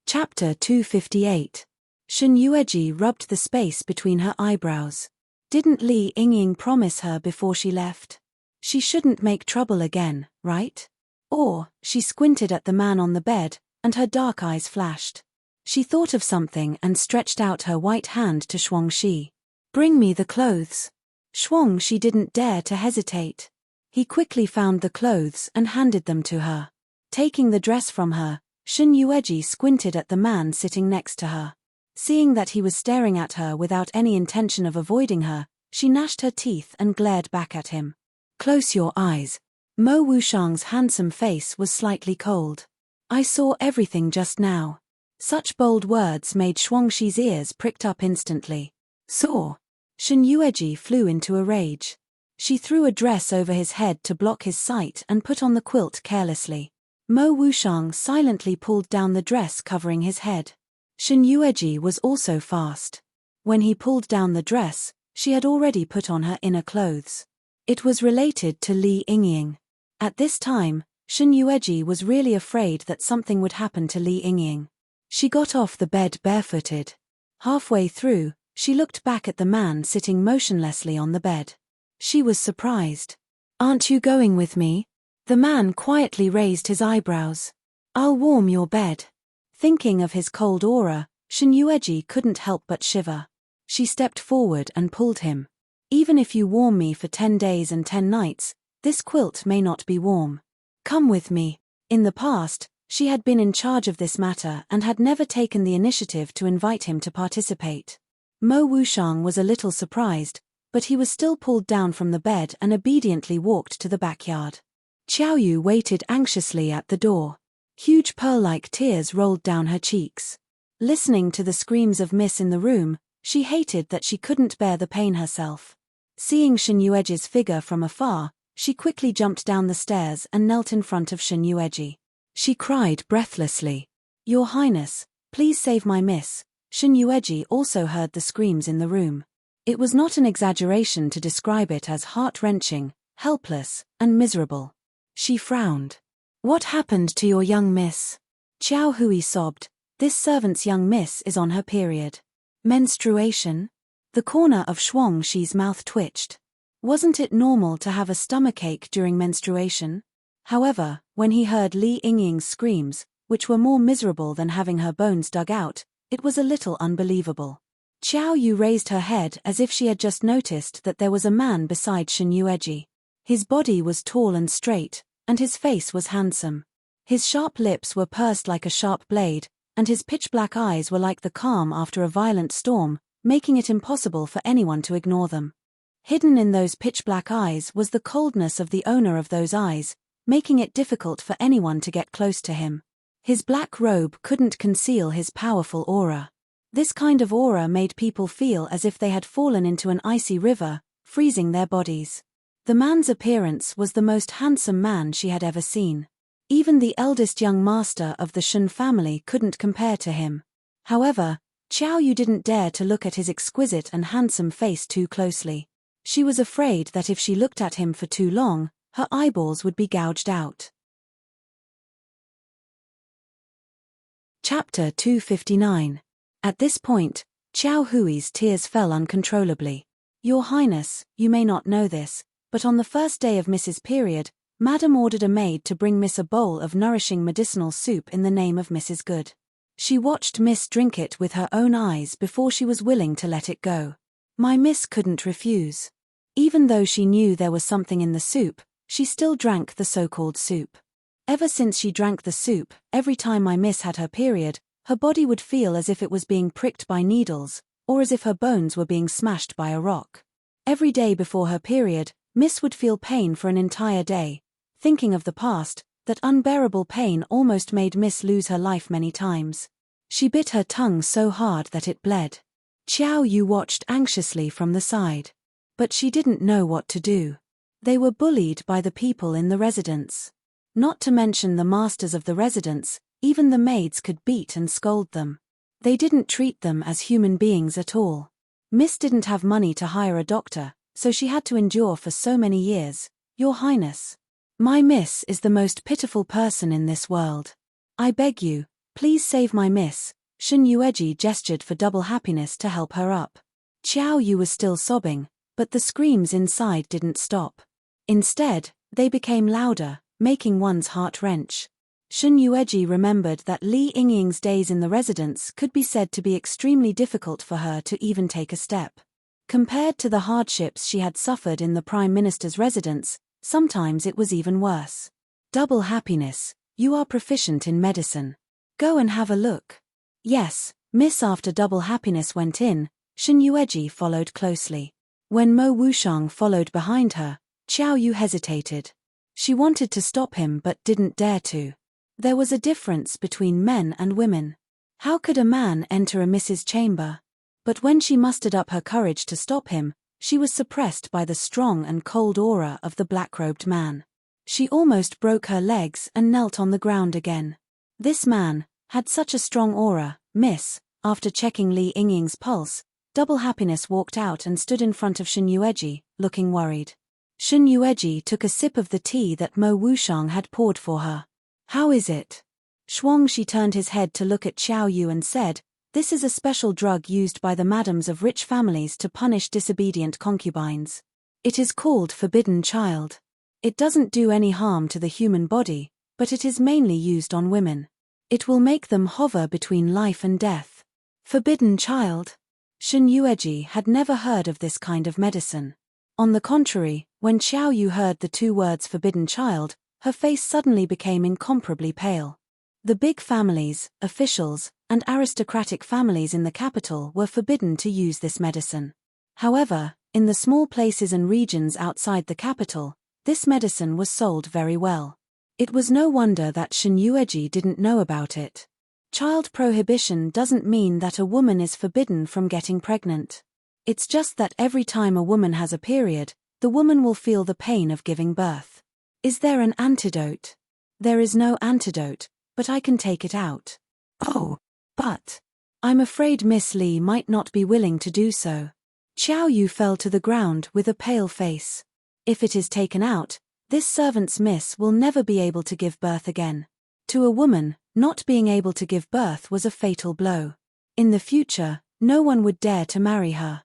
Chapter 258. Shin Yueji rubbed the space between her eyebrows. Didn't Li Yingying promise her before she left? She shouldn't make trouble again, right? Or, she squinted at the man on the bed, and her dark eyes flashed. She thought of something and stretched out her white hand to Shuangxi. Bring me the clothes. Shuangxi didn't dare to hesitate. He quickly found the clothes and handed them to her. Taking the dress from her, Shin Yueji squinted at the man sitting next to her. Seeing that he was staring at her without any intention of avoiding her, she gnashed her teeth and glared back at him. Close your eyes. Mo Wushang's handsome face was slightly cold. I saw everything just now. Such bold words made Shuangxi's ears pricked up instantly. Saw. Shin Yueji flew into a rage. She threw a dress over his head to block his sight and put on the quilt carelessly. Mo Wushang silently pulled down the dress covering his head. Shin Yueji was also fast. When he pulled down the dress, she had already put on her inner clothes. It was related to Li Yingying. At this time, Shin Yueji was really afraid that something would happen to Li Yingying. She got off the bed barefooted. Halfway through, she looked back at the man sitting motionlessly on the bed. She was surprised. Aren't you going with me? The man quietly raised his eyebrows. I'll warm your bed. Thinking of his cold aura, Shin Yueji couldn't help but shiver. She stepped forward and pulled him. Even if you warm me for 10 days and 10 nights, This quilt may not be warm. Come with me. In the past, she had been in charge of this matter and had never taken the initiative to invite him to participate. Mo Wushang was a little surprised, but he was still pulled down from the bed and obediently walked to the backyard. Qiao Yu waited anxiously at the door. Huge pearl-like tears rolled down her cheeks. Listening to the screams of Miss in the room, she hated that she couldn't bear the pain herself. Seeing Shen Yueji's figure from afar, she quickly jumped down the stairs and knelt in front of Shen Yueji. She cried breathlessly, "Your Highness, please save my miss." Shen Yueji also heard the screams in the room. It was not an exaggeration to describe it as heart-wrenching, helpless, and miserable. She frowned. "What happened to your young miss?" Qiao Hui sobbed. "This servant's young miss is on her period." Menstruation? The corner of Shuang Shi's mouth twitched. Wasn't it normal to have a stomachache during menstruation? However, when he heard Li Yingying's screams, which were more miserable than having her bones dug out, it was a little unbelievable. Qiao Yu raised her head as if she had just noticed that there was a man beside Shen Yueji. His body was tall and straight, and his face was handsome. His sharp lips were pursed like a sharp blade, and his pitch-black eyes were like the calm after a violent storm, making it impossible for anyone to ignore them. Hidden in those pitch-black eyes was the coldness of the owner of those eyes, making it difficult for anyone to get close to him. His black robe couldn't conceal his powerful aura. This kind of aura made people feel as if they had fallen into an icy river, freezing their bodies. The man's appearance was the most handsome man she had ever seen. Even the eldest young master of the Shen family couldn't compare to him. However, Qiao Yu didn't dare to look at his exquisite and handsome face too closely. She was afraid that if she looked at him for too long, her eyeballs would be gouged out. Chapter 259. At this point, Qiao Hui's tears fell uncontrollably. "Your Highness, you may not know this, but on the first day of Miss's period, Madam ordered a maid to bring Miss a bowl of nourishing medicinal soup in the name of Mrs. Good. She watched Miss drink it with her own eyes before she was willing to let it go. My Miss couldn't refuse. Even though she knew there was something in the soup, she still drank the so-called soup. Ever since she drank the soup, every time my Miss had her period, her body would feel as if it was being pricked by needles, or as if her bones were being smashed by a rock. Every day before her period, Miss would feel pain for an entire day. Thinking of the past, that unbearable pain almost made Miss lose her life many times. She bit her tongue so hard that it bled. Qiao Yu watched anxiously from the side. But she didn't know what to do. They were bullied by the people in the residence. Not to mention the masters of the residence, even the maids could beat and scold them. They didn't treat them as human beings at all. Miss didn't have money to hire a doctor, so she had to endure for so many years. "Your Highness, my Miss is the most pitiful person in this world. I beg you, please save my Miss." Shen Yueji gestured for double happiness to help her up. Qiao Yu was still sobbing, but the screams inside didn't stop. Instead, they became louder, making one's heart wrench. Shen Yueji remembered that Li Yingying's days in the residence could be said to be extremely difficult for her to even take a step. Compared to the hardships she had suffered in the Prime Minister's residence, sometimes it was even worse. "Double happiness, you are proficient in medicine. Go and have a look." "Yes, Miss." After double happiness went in, Shen Yueji followed closely. When Mo Wushang followed behind her, Qiao Yu hesitated. She wanted to stop him but didn't dare to. There was a difference between men and women. How could a man enter a Miss's chamber? But when she mustered up her courage to stop him, she was suppressed by the strong and cold aura of the black-robed man. She almost broke her legs and knelt on the ground again. This man had such a strong aura. "Miss," after checking Li Yingying's pulse, double happiness walked out and stood in front of Shen Yueji, looking worried. Shen Yueji took a sip of the tea that Mo Wushang had poured for her. "How is it?" Shuang Shi turned his head to look at Qiao Yu and said, "This is a special drug used by the madams of rich families to punish disobedient concubines. It is called Forbidden Child. It doesn't do any harm to the human body, but it is mainly used on women. It will make them hover between life and death." Forbidden Child? Shen Yueji had never heard of this kind of medicine. On the contrary, when Xiao Yu heard the two words forbidden child, her face suddenly became incomparably pale. The big families, officials, and aristocratic families in the capital were forbidden to use this medicine. However, in the small places and regions outside the capital, this medicine was sold very well. It was no wonder that Shen Yueji didn't know about it. Child prohibition doesn't mean that a woman is forbidden from getting pregnant. It's just that every time a woman has a period, the woman will feel the pain of giving birth. Is there an antidote? There is no antidote, but I can take it out. Oh, but I'm afraid Miss Li might not be willing to do so. Xiao Yu fell to the ground with a pale face. If it is taken out, this servant's miss will never be able to give birth again. To a woman, not being able to give birth was a fatal blow. In the future, no one would dare to marry her.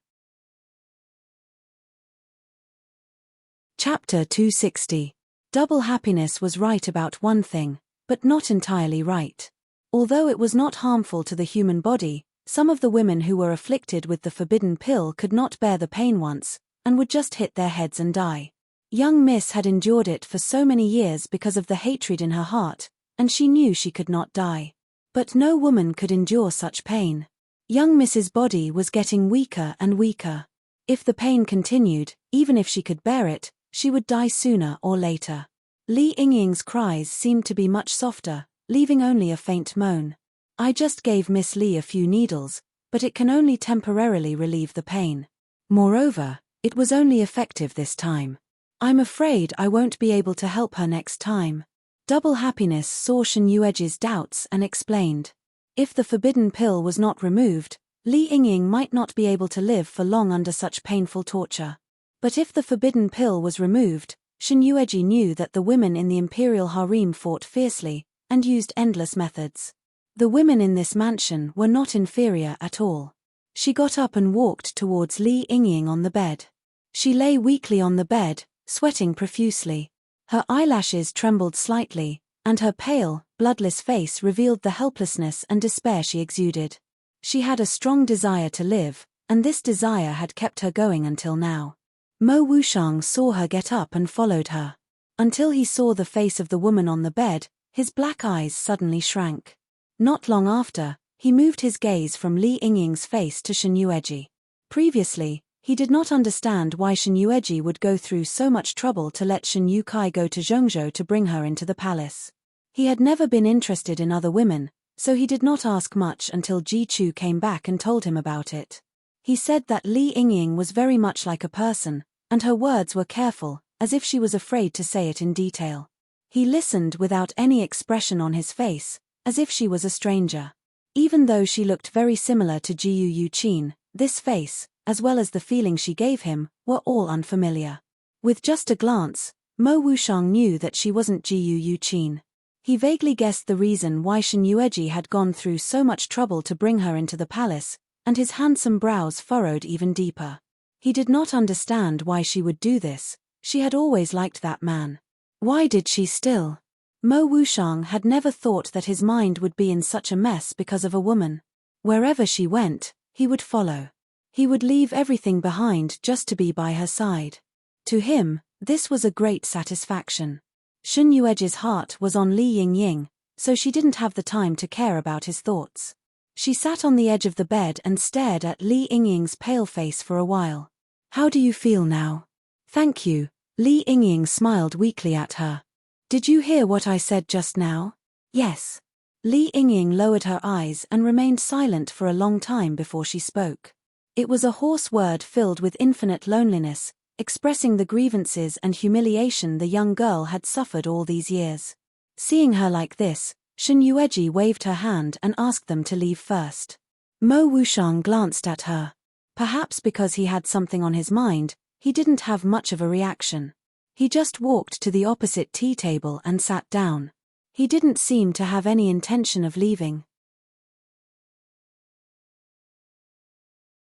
Chapter 260. Double happiness was right about one thing, but not entirely right. Although it was not harmful to the human body, some of the women who were afflicted with the forbidden pill could not bear the pain once, and would just hit their heads and die. Young Miss had endured it for so many years because of the hatred in her heart, and she knew she could not die. But no woman could endure such pain. Young Miss's body was getting weaker and weaker. If the pain continued, even if she could bear it, she would die sooner or later. Li Yingying's cries seemed to be much softer, leaving only a faint moan. I just gave Miss Li a few needles, but it can only temporarily relieve the pain. Moreover, it was only effective this time. I'm afraid I won't be able to help her next time. Double Happiness saw Shen Yueji's doubts and explained. If the forbidden pill was not removed, Li Yingying might not be able to live for long under such painful torture. But if the forbidden pill was removed, Shen Yueji knew that the women in the imperial harem fought fiercely, and used endless methods. The women in this mansion were not inferior at all. She got up and walked towards Li Yingying on the bed. She lay weakly on the bed, sweating profusely. Her eyelashes trembled slightly, and her pale, bloodless face revealed the helplessness and despair she exuded. She had a strong desire to live, and this desire had kept her going until now. Mo Wushang saw her get up and followed her. Until he saw the face of the woman on the bed, his black eyes suddenly shrank. Not long after, he moved his gaze from Li Yingying's face to Shen Yueji. Previously, he did not understand why Shen Yueji would go through so much trouble to let Shen Yukai go to Zhongzhou to bring her into the palace. He had never been interested in other women, so he did not ask much until Ji Chu came back and told him about it. He said that Li Yingying was very much like a person, and her words were careful, as if she was afraid to say it in detail. He listened without any expression on his face, as if she was a stranger. Even though she looked very similar to Jiyu Yuqin, this face, as well as the feeling she gave him, were all unfamiliar. With just a glance, Mo Wushang knew that she wasn't Jiyu Yuqin. He vaguely guessed the reason why Shen Yueji had gone through so much trouble to bring her into the palace, and his handsome brows furrowed even deeper. He did not understand why she would do this. She had always liked that man. Why did she still? Mo Wushang had never thought that his mind would be in such a mess because of a woman. Wherever she went, he would follow. He would leave everything behind just to be by her side. To him, this was a great satisfaction. Shen Yueji's heart was on Li Yingying, so she didn't have the time to care about his thoughts. She sat on the edge of the bed and stared at Li Yingying's pale face for a while. How do you feel now? Thank you. Li Yingying smiled weakly at her. Did you hear what I said just now? Yes. Li Yingying lowered her eyes and remained silent for a long time before she spoke. It was a hoarse word filled with infinite loneliness, expressing the grievances and humiliation the young girl had suffered all these years. Seeing her like this, Shen Yueji waved her hand and asked them to leave first. Mo Wushang glanced at her. Perhaps because he had something on his mind, he didn't have much of a reaction. He just walked to the opposite tea table and sat down. He didn't seem to have any intention of leaving.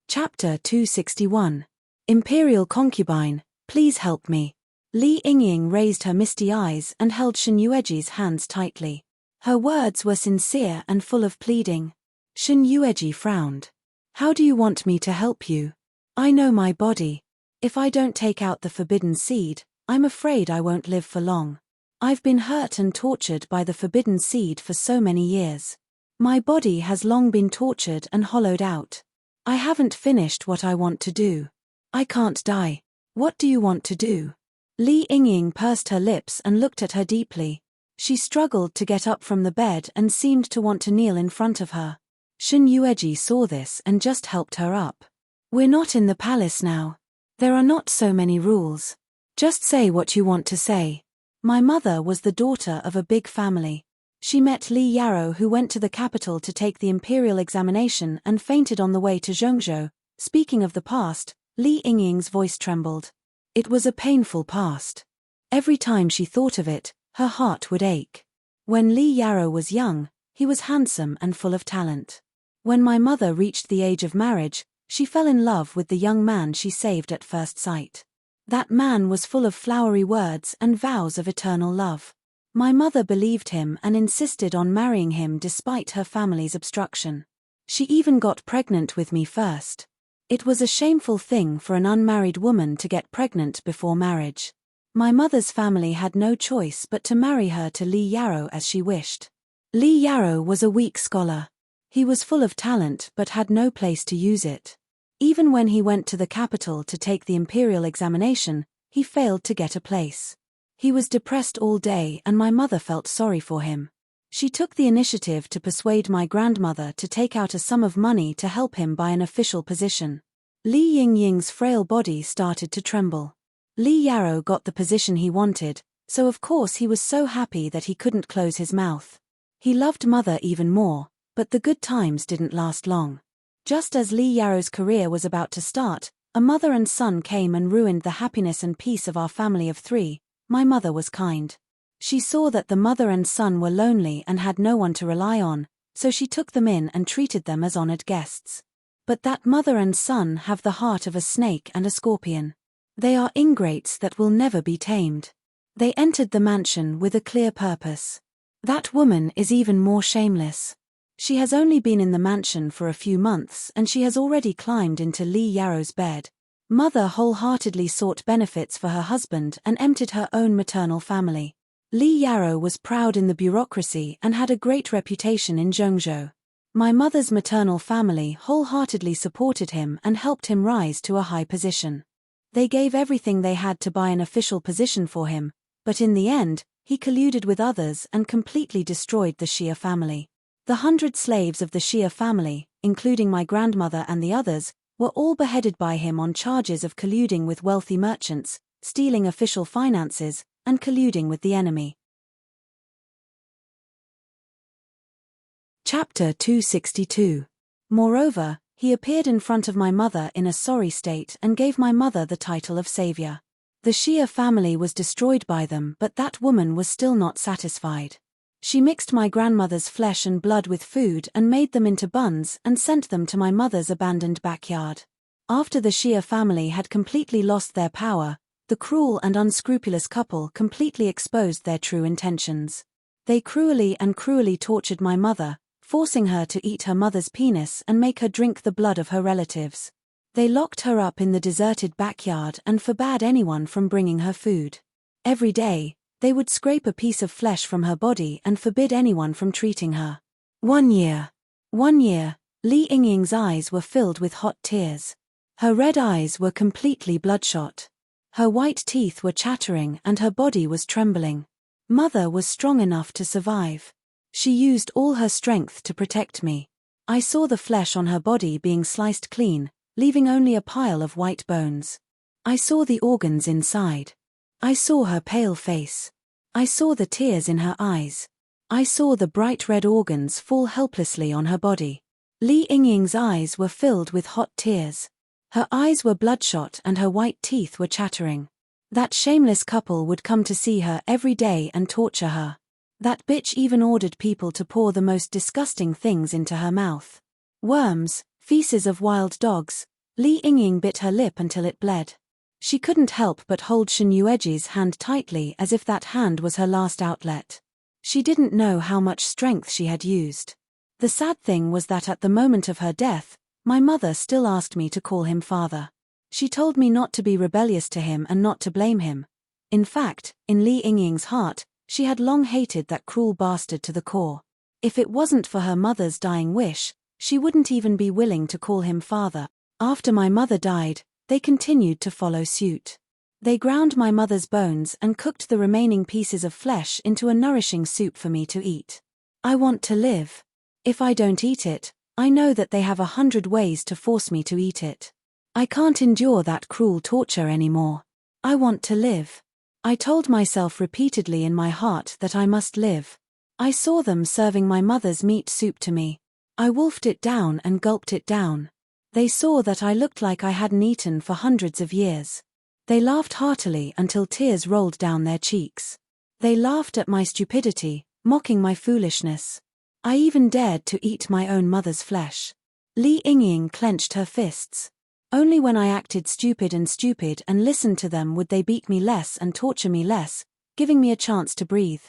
Chapter 261. Imperial Concubine, please help me. Li Yingying raised her misty eyes and held Shen Yueji's hands tightly. Her words were sincere and full of pleading. Shen Yueji frowned. How do you want me to help you? I know my body. If I don't take out the forbidden seed, I'm afraid I won't live for long. I've been hurt and tortured by the forbidden seed for so many years. My body has long been tortured and hollowed out. I haven't finished what I want to do. I can't die. What do you want to do? Li Yingying pursed her lips and looked at her deeply. She struggled to get up from the bed and seemed to want to kneel in front of her. Shen Yueji saw this and just helped her up. We're not in the palace now. There are not so many rules. Just say what you want to say. My mother was the daughter of a big family. She met Li Yarrow, who went to the capital to take the imperial examination and fainted on the way to Zhengzhou. Speaking of the past, Li Yingying's voice trembled. It was a painful past. Every time she thought of it, her heart would ache. When Li Yarrow was young, he was handsome and full of talent. When my mother reached the age of marriage, she fell in love with the young man she saved at first sight. That man was full of flowery words and vows of eternal love. My mother believed him and insisted on marrying him despite her family's obstruction. She even got pregnant with me first. It was a shameful thing for an unmarried woman to get pregnant before marriage. My mother's family had no choice but to marry her to Li Yarrow as she wished. Li Yarrow was a weak scholar. He was full of talent but had no place to use it. Even when he went to the capital to take the imperial examination, he failed to get a place. He was depressed all day and my mother felt sorry for him. She took the initiative to persuade my grandmother to take out a sum of money to help him buy an official position. Li Yingying's frail body started to tremble. Li Yarrow got the position he wanted, so of course he was so happy that he couldn't close his mouth. He loved mother even more, but the good times didn't last long. Just as Li Yarrow's career was about to start, a mother and son came and ruined the happiness and peace of our family of 3. My mother was kind. She saw that the mother and son were lonely and had no one to rely on, so she took them in and treated them as honored guests. But that mother and son have the heart of a snake and a scorpion. They are ingrates that will never be tamed. They entered the mansion with a clear purpose. That woman is even more shameless. She has only been in the mansion for a few months and she has already climbed into Li Yarrow's bed. Mother wholeheartedly sought benefits for her husband and emptied her own maternal family. Li Yarrow was proud in the bureaucracy and had a great reputation in Zhengzhou. My mother's maternal family wholeheartedly supported him and helped him rise to a high position. They gave everything they had to buy an official position for him, but in the end, he colluded with others and completely destroyed the Xia family. The 100 slaves of the Xia family, including my grandmother and the others, were all beheaded by him on charges of colluding with wealthy merchants, stealing official finances, and colluding with the enemy. Chapter 262. Moreover, he appeared in front of my mother in a sorry state and gave my mother the title of savior. The Xia family was destroyed by them, but that woman was still not satisfied. She mixed my grandmother's flesh and blood with food and made them into buns and sent them to my mother's abandoned backyard. After the Xia family had completely lost their power, the cruel and unscrupulous couple completely exposed their true intentions. They cruelly tortured my mother, forcing her to eat her mother's penis and make her drink the blood of her relatives. They locked her up in the deserted backyard and forbade anyone from bringing her food. Every day, they would scrape a piece of flesh from her body and forbid anyone from treating her. 1 year. Li Yingying's eyes were filled with hot tears. Her red eyes were completely bloodshot. Her white teeth were chattering and her body was trembling. Mother was strong enough to survive. She used all her strength to protect me. I saw the flesh on her body being sliced clean, leaving only a pile of white bones. I saw the organs inside. I saw her pale face. I saw the tears in her eyes. I saw the bright red organs fall helplessly on her body. Li Yingying's eyes were filled with hot tears. Her eyes were bloodshot and her white teeth were chattering. That shameless couple would come to see her every day and torture her. That bitch even ordered people to pour the most disgusting things into her mouth. Worms, feces of wild dogs. Li Yingying bit her lip until it bled. She couldn't help but hold Shen Yueji's hand tightly as if that hand was her last outlet. She didn't know how much strength she had used. The sad thing was that at the moment of her death, my mother still asked me to call him father. She told me not to be rebellious to him and not to blame him. In fact, in Li Yingying's heart, she had long hated that cruel bastard to the core. If it wasn't for her mother's dying wish, she wouldn't even be willing to call him father. After my mother died, they continued to follow suit. They ground my mother's bones and cooked the remaining pieces of flesh into a nourishing soup for me to eat. I want to live. If I don't eat it, I know that they have 100 ways to force me to eat it. I can't endure that cruel torture anymore. I want to live. I told myself repeatedly in my heart that I must live. I saw them serving my mother's meat soup to me. I wolfed it down and gulped it down. They saw that I looked like I hadn't eaten for hundreds of years. They laughed heartily until tears rolled down their cheeks. They laughed at my stupidity, mocking my foolishness. I even dared to eat my own mother's flesh. Li Yingying clenched her fists. Only when I acted stupid and listened to them would they beat me less and torture me less, giving me a chance to breathe.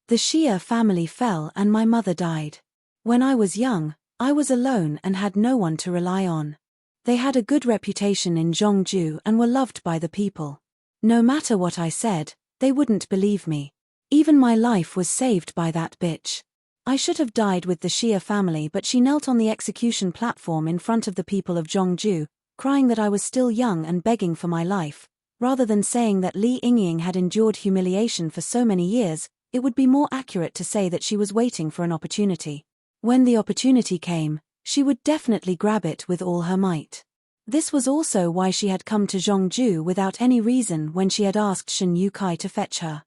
The Xia family fell and my mother died. When I was young, I was alone and had no one to rely on. They had a good reputation in Zhongju and were loved by the people. No matter what I said, they wouldn't believe me. Even my life was saved by that bitch. I should have died with the Xia family, but she knelt on the execution platform in front of the people of Zhongju, crying that I was still young and begging for my life. Rather than saying that Li Yingying had endured humiliation for so many years, it would be more accurate to say that she was waiting for an opportunity. When the opportunity came, she would definitely grab it with all her might. This was also why she had come to Zhongju without any reason when she had asked Shen Yukai to fetch her.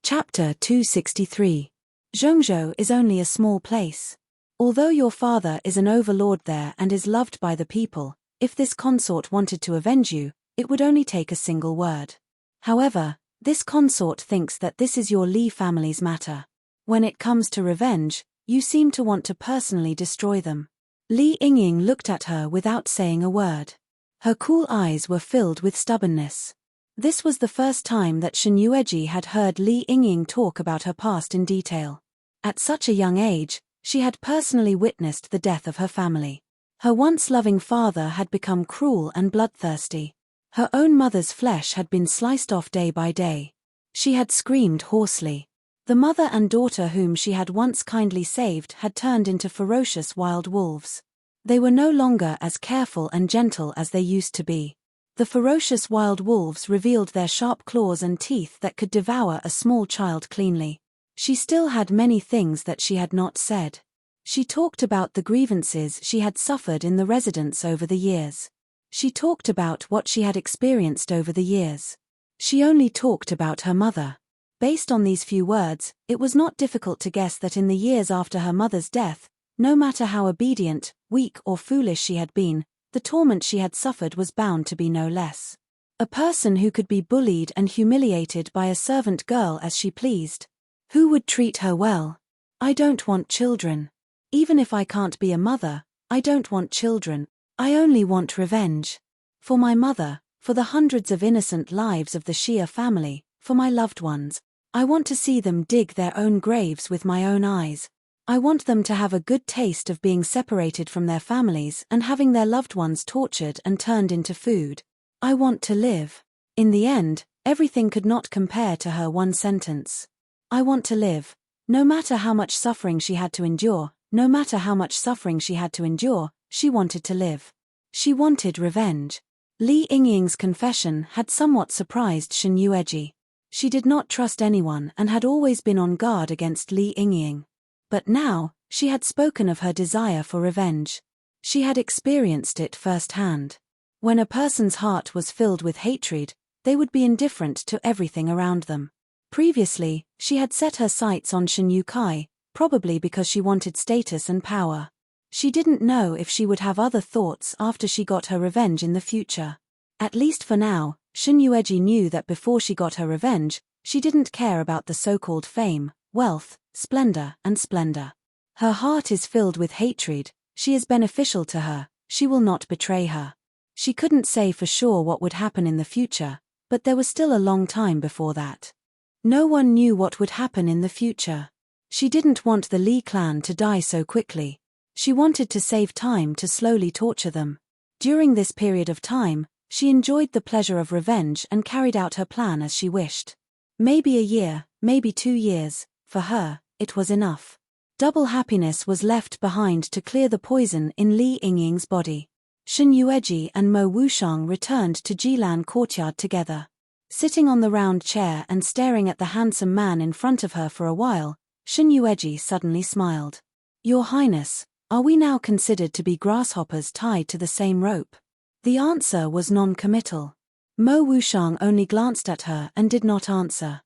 Chapter 263. Zhongzhou is only a small place. Although your father is an overlord there and is loved by the people, if this consort wanted to avenge you, it would only take a single word. However, this consort thinks that this is your Li family's matter. When it comes to revenge, you seem to want to personally destroy them. Li Yingying looked at her without saying a word. Her cool eyes were filled with stubbornness. This was the first time that Shen Yueji had heard Li Yingying talk about her past in detail. At such a young age, she had personally witnessed the death of her family. Her once loving father had become cruel and bloodthirsty. Her own mother's flesh had been sliced off day by day. She had screamed hoarsely. The mother and daughter whom she had once kindly saved had turned into ferocious wild wolves. They were no longer as careful and gentle as they used to be. The ferocious wild wolves revealed their sharp claws and teeth that could devour a small child cleanly. She still had many things that she had not said. She talked about the grievances she had suffered in the residence over the years. She talked about what she had experienced over the years. She only talked about her mother. Based on these few words, it was not difficult to guess that in the years after her mother's death, no matter how obedient, weak or foolish she had been, the torment she had suffered was bound to be no less. A person who could be bullied and humiliated by a servant girl as she pleased. Who would treat her well? I don't want children. Even if I can't be a mother, I don't want children. I only want revenge. For my mother, for the hundreds of innocent lives of the Xia family, for my loved ones. I want to see them dig their own graves with my own eyes. I want them to have a good taste of being separated from their families and having their loved ones tortured and turned into food. I want to live. In the end, everything could not compare to her one sentence. I want to live. No matter how much suffering she had to endure, she wanted to live. She wanted revenge. Li Yingying's confession had somewhat surprised Shen Yueji. She did not trust anyone and had always been on guard against Li Yingying. But now, she had spoken of her desire for revenge. She had experienced it firsthand. When a person's heart was filled with hatred, they would be indifferent to everything around them. Previously, she had set her sights on Shen Yukai, probably because she wanted status and power. She didn't know if she would have other thoughts after she got her revenge in the future. At least for now, Shen Yueji knew that before she got her revenge, she didn't care about the so-called fame, wealth, splendor. Her heart is filled with hatred, she is beneficial to her, she will not betray her. She couldn't say for sure what would happen in the future, but there was still a long time before that. No one knew what would happen in the future. She didn't want the Li clan to die so quickly. She wanted to save time to slowly torture them. During this period of time, she enjoyed the pleasure of revenge and carried out her plan as she wished. Maybe a year, maybe 2 years, for her, it was enough. Double happiness was left behind to clear the poison in Li Yingying's body. Shen Yueji and Mo Wushang returned to Jilan courtyard together. Sitting on the round chair and staring at the handsome man in front of her for a while, Shen Yueji suddenly smiled. "Your Highness, are we now considered to be grasshoppers tied to the same rope?" The answer was non-committal. Mo Wushang only glanced at her and did not answer.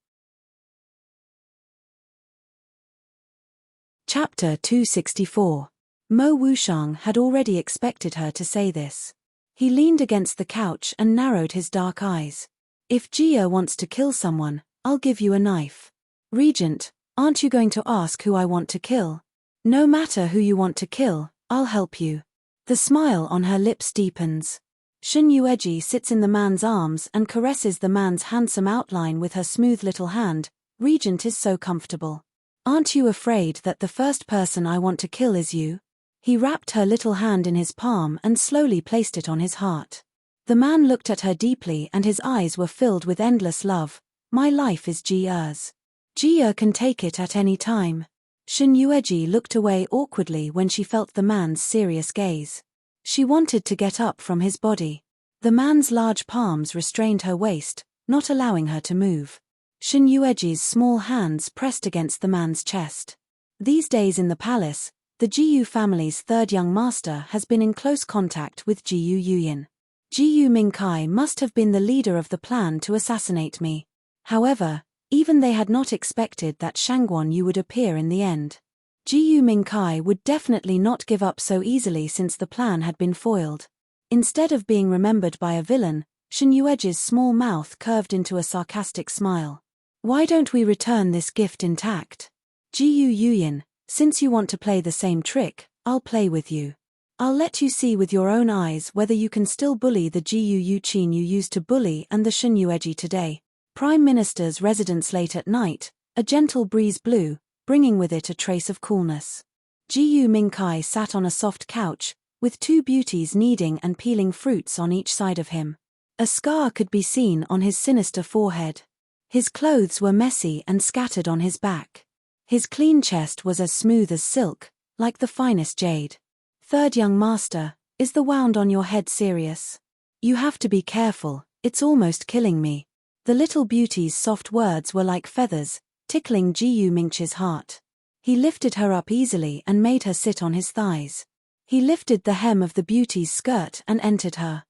Chapter 264. Mo Wushang had already expected her to say this. He leaned against the couch and narrowed his dark eyes. "If Jia wants to kill someone, I'll give you a knife. Regent, aren't you going to ask who I want to kill? No matter who you want to kill, I'll help you." The smile on her lips deepens. Shen Yueji sits in the man's arms and caresses the man's handsome outline with her smooth little hand. "Regent is so comfortable. Aren't you afraid that the first person I want to kill is you?" He wrapped her little hand in his palm and slowly placed it on his heart. The man looked at her deeply and his eyes were filled with endless love. "My life is Jia's. Jia can take it at any time." Shen Yueji looked away awkwardly when she felt the man's serious gaze. She wanted to get up from his body. The man's large palms restrained her waist, not allowing her to move. Shen Yueji's small hands pressed against the man's chest. These days in the palace, the Jiyu family's third young master has been in close contact with Jiyu Yuyin. Jiyu Mingkai must have been the leader of the plan to assassinate me. However, even they had not expected that Shangguan Yu would appear in the end. Jiyu Mingkai would definitely not give up so easily since the plan had been foiled. Instead of being remembered by a villain, Shen Yueji's small mouth curved into a sarcastic smile. "Why don't we return this gift intact? Jiyu Yuyin, since you want to play the same trick, I'll play with you. I'll let you see with your own eyes whether you can still bully the Jiyu Yuqin you used to bully and the Shen Yueji today." Prime Minister's residence late at night, a gentle breeze blew, bringing with it a trace of coolness. Jiyu Mingkai sat on a soft couch, with 2 beauties kneading and peeling fruits on each side of him. A scar could be seen on his sinister forehead. His clothes were messy and scattered on his back. His clean chest was as smooth as silk, like the finest jade. "Third young master, is the wound on your head serious? You have to be careful, it's almost killing me." The little beauty's soft words were like feathers, tickling Jiyu Mingchi's heart. He lifted her up easily and made her sit on his thighs. He lifted the hem of the beauty's skirt and entered her.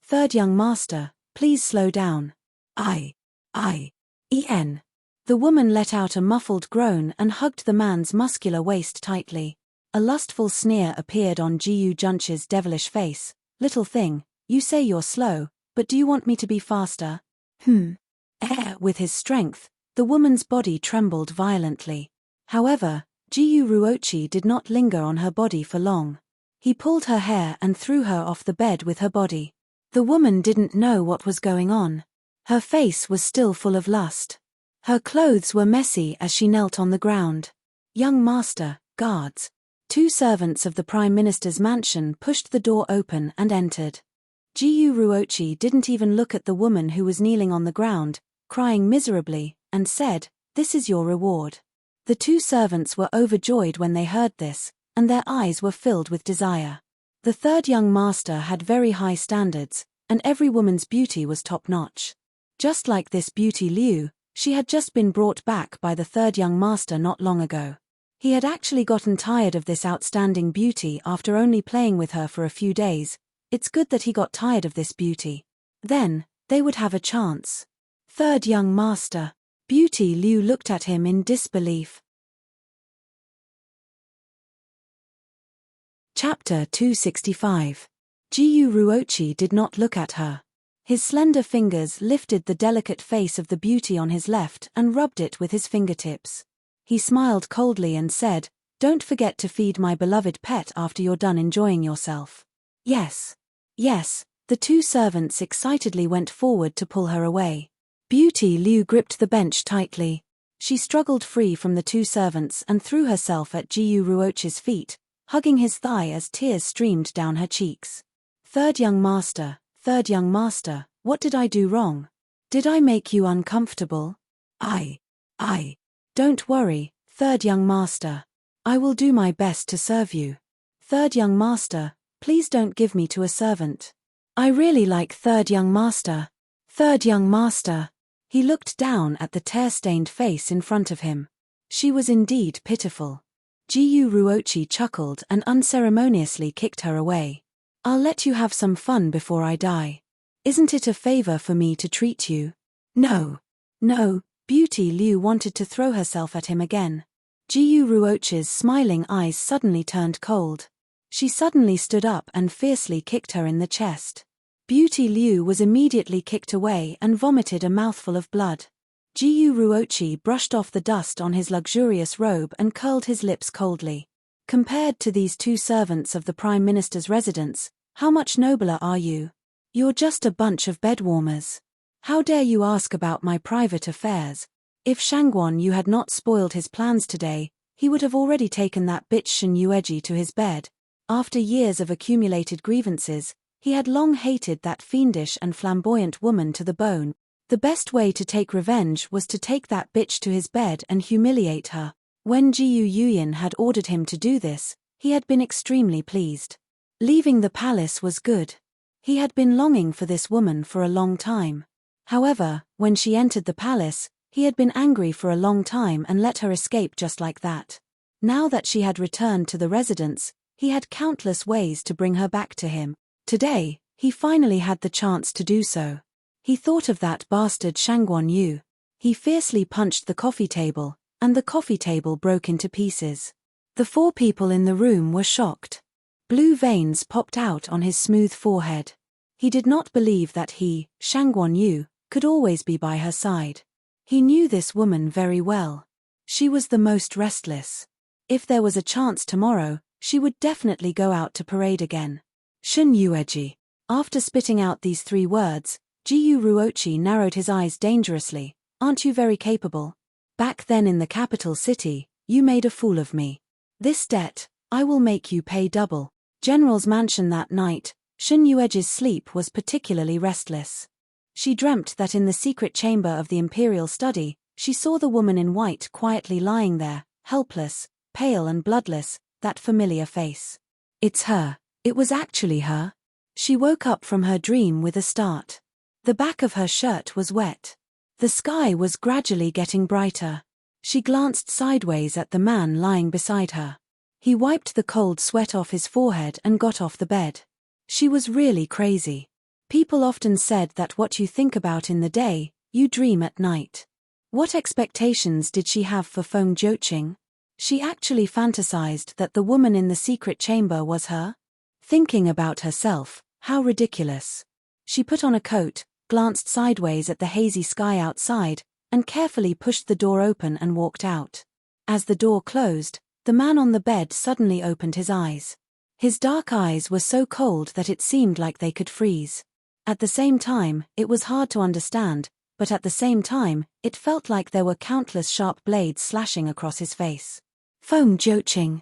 "Third young master, please slow down." En. The woman let out a muffled groan and hugged the man's muscular waist tightly. A lustful sneer appeared on Jiyu Junchi's devilish face. "Little thing, you say you're slow, but do you want me to be faster?" With his strength, the woman's body trembled violently. However, Jiyu Ruochi did not linger on her body for long. He pulled her hair and threw her off the bed with her body. The woman didn't know what was going on. Her face was still full of lust. Her clothes were messy as she knelt on the ground. "Young master, guards." 2 servants of the Prime Minister's mansion pushed the door open and entered. Jiyu Ruochi didn't even look at the woman who was kneeling on the ground, crying miserably, and said, "This is your reward." The 2 servants were overjoyed when they heard this, and their eyes were filled with desire. The third young master had very high standards, and every woman's beauty was top-notch. Just like this beauty Liu, she had just been brought back by the third young master not long ago. He had actually gotten tired of this outstanding beauty after only playing with her for a few days. It's good that he got tired of this beauty. Then, they would have a chance. "Third young master." Beauty Liu looked at him in disbelief. Chapter 265. Jiyu Ruochi did not look at her. His slender fingers lifted the delicate face of the beauty on his left and rubbed it with his fingertips. He smiled coldly and said, "Don't forget to feed my beloved pet after you're done enjoying yourself." "Yes. Yes." The 2 servants excitedly went forward to pull her away. Beauty Liu gripped the bench tightly. She struggled free from the 2 servants and threw herself at Jiyu Ruochi's feet, hugging his thigh as tears streamed down her cheeks. Third young master, what did I do wrong? Did I make you uncomfortable? I. Don't worry, third young master. I will do my best to serve you. Third young master, please don't give me to a servant. I really like third young master. Third young master. He looked down at the tear-stained face in front of him. She was indeed pitiful. Jiyu Ruochi chuckled and unceremoniously kicked her away. I'll let you have some fun before I die. Isn't it a favor for me to treat you? No. Beauty Liu wanted to throw herself at him again. Jiyu Ruochi's smiling eyes suddenly turned cold. She suddenly stood up and fiercely kicked her in the chest. Beauty Liu was immediately kicked away and vomited a mouthful of blood. Jiyu Ruochi brushed off the dust on his luxurious robe and curled his lips coldly. Compared to these two servants of the Prime Minister's residence, how much nobler are you? You're just a bunch of bedwarmers. How dare you ask about my private affairs? If Shangguan Yu had not spoiled his plans today, he would have already taken that bitch Shen Yueji to his bed. After years of accumulated grievances, he had long hated that fiendish and flamboyant woman to the bone. The best way to take revenge was to take that bitch to his bed and humiliate her. When Jiyu Yuyin had ordered him to do this, he had been extremely pleased. Leaving the palace was good. He had been longing for this woman for a long time. However, when she entered the palace, he had been angry for a long time and let her escape just like that. Now that she had returned to the residence, he had countless ways to bring her back to him. Today, he finally had the chance to do so. He thought of that bastard Shangguan Yu. He fiercely punched the coffee table, and the coffee table broke into pieces. The four people in the room were shocked. Blue veins popped out on his smooth forehead. He did not believe that he, Shangguan Yu, could always be by her side. He knew this woman very well. She was the most restless. If there was a chance tomorrow, she would definitely go out to parade again. Shen Yueji. After spitting out these three words, Jiyu Ruochi narrowed his eyes dangerously. Aren't you very capable? Back then in the capital city, you made a fool of me. This debt, I will make you pay double. General's mansion that night, Shen Yueji's sleep was particularly restless. She dreamt that in the secret chamber of the imperial study, she saw the woman in white quietly lying there, helpless, pale and bloodless, that familiar face. It's her. It was actually her. She woke up from her dream with a start. The back of her shirt was wet. The sky was gradually getting brighter. She glanced sideways at the man lying beside her. He wiped the cold sweat off his forehead and got off the bed. She was really crazy. People often said that what you think about in the day, you dream at night. What expectations did she have for Feng Jiuqing? She actually fantasized that the woman in the secret chamber was her? Thinking about herself, how ridiculous. She put on a coat, glanced sideways at the hazy sky outside, and carefully pushed the door open and walked out. As the door closed, the man on the bed suddenly opened his eyes. His dark eyes were so cold that it seemed like they could freeze. At the same time, it was hard to understand, but at the same time, it felt like there were countless sharp blades slashing across his face. Feng Jiuqing.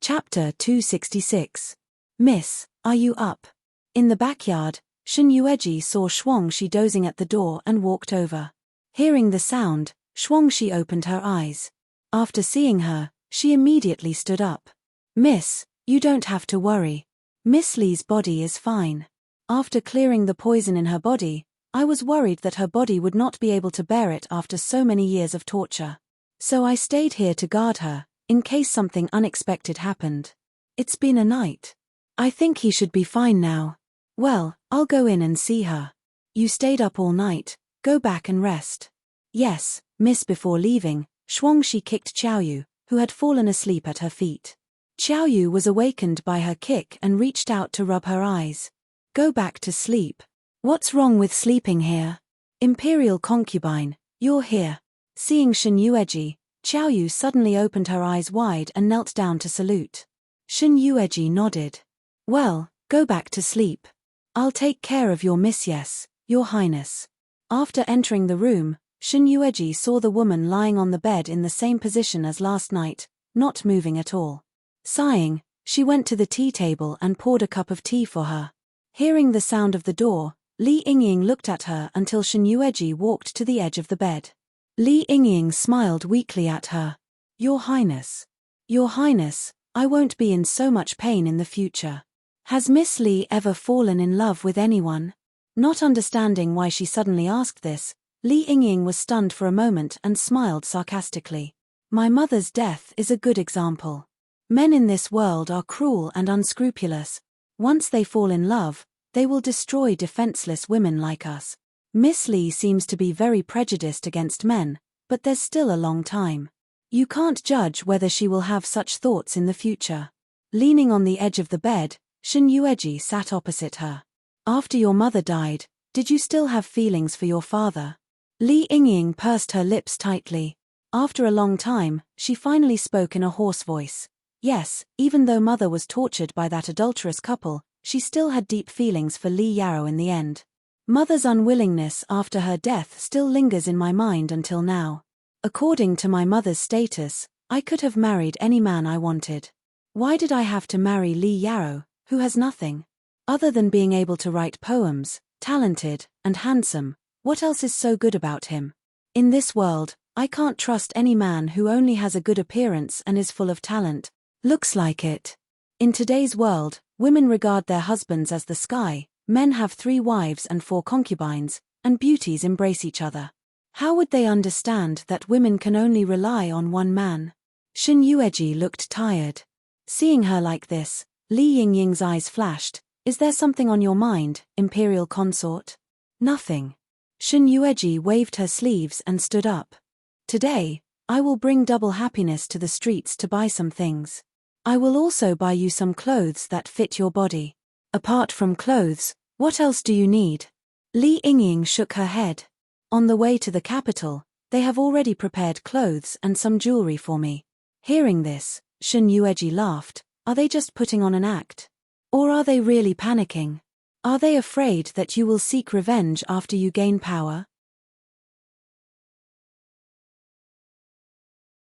Chapter 266. Miss, are you up? In the backyard, Shen Yueji saw Shuangxi dozing at the door and walked over. Hearing the sound, Shuangxi opened her eyes. After seeing her, she immediately stood up. Miss, you don't have to worry. Miss Li's body is fine. After clearing the poison in her body, I was worried that her body would not be able to bear it after so many years of torture. So I stayed here to guard her, in case something unexpected happened. It's been a night. I think he should be fine now. Well, I'll go in and see her. You stayed up all night, go back and rest. Yes, miss. Before leaving, Shuangxi kicked Qiaoyu, who had fallen asleep at her feet. Qiaoyu was awakened by her kick and reached out to rub her eyes. Go back to sleep. What's wrong with sleeping here? Imperial concubine, you're here. Seeing Shen Yueji, Qiaoyu suddenly opened her eyes wide and knelt down to salute. Shen Yueji nodded. Well, go back to sleep. I'll take care of your miss. Yes, your highness. After entering the room, Shin Yueji saw the woman lying on the bed in the same position as last night, not moving at all. Sighing, she went to the tea table and poured a cup of tea for her. Hearing the sound of the door, Li Yingying looked at her until Shin Yueji walked to the edge of the bed. Li Yingying smiled weakly at her. Your Highness. Your Highness, I won't be in so much pain in the future. Has Miss Li ever fallen in love with anyone? Not understanding why she suddenly asked this, Li Yingying was stunned for a moment and smiled sarcastically. My mother's death is a good example. Men in this world are cruel and unscrupulous. Once they fall in love, they will destroy defenseless women like us. Miss Li seems to be very prejudiced against men, but there's still a long time. You can't judge whether she will have such thoughts in the future. Leaning on the edge of the bed, Shin Yueji sat opposite her. After your mother died, did you still have feelings for your father? Li Yingying pursed her lips tightly. After a long time, she finally spoke in a hoarse voice. Yes, even though mother was tortured by that adulterous couple, she still had deep feelings for Li Yarrow in the end. Mother's unwillingness after her death still lingers in my mind until now. According to my mother's status, I could have married any man I wanted. Why did I have to marry Li Yarrow, who has nothing? Other than being able to write poems, talented, and handsome, what else is so good about him? In this world, I can't trust any man who only has a good appearance and is full of talent. Looks like it. In today's world, women regard their husbands as the sky, men have 3 wives and 4 concubines, and beauties embrace each other. How would they understand that women can only rely on one man? Shin Yueji looked tired. Seeing her like this, Li Yingying's eyes flashed. Is there something on your mind, Imperial Consort? Nothing. Shin Yueji waved her sleeves and stood up. Today, I will bring double happiness to the streets to buy some things. I will also buy you some clothes that fit your body. Apart from clothes, what else do you need? Li Yingying shook her head. On the way to the capital, they have already prepared clothes and some jewelry for me. Hearing this, Shin Yueji laughed. Are they just putting on an act? Or are they really panicking? Are they afraid that you will seek revenge after you gain power?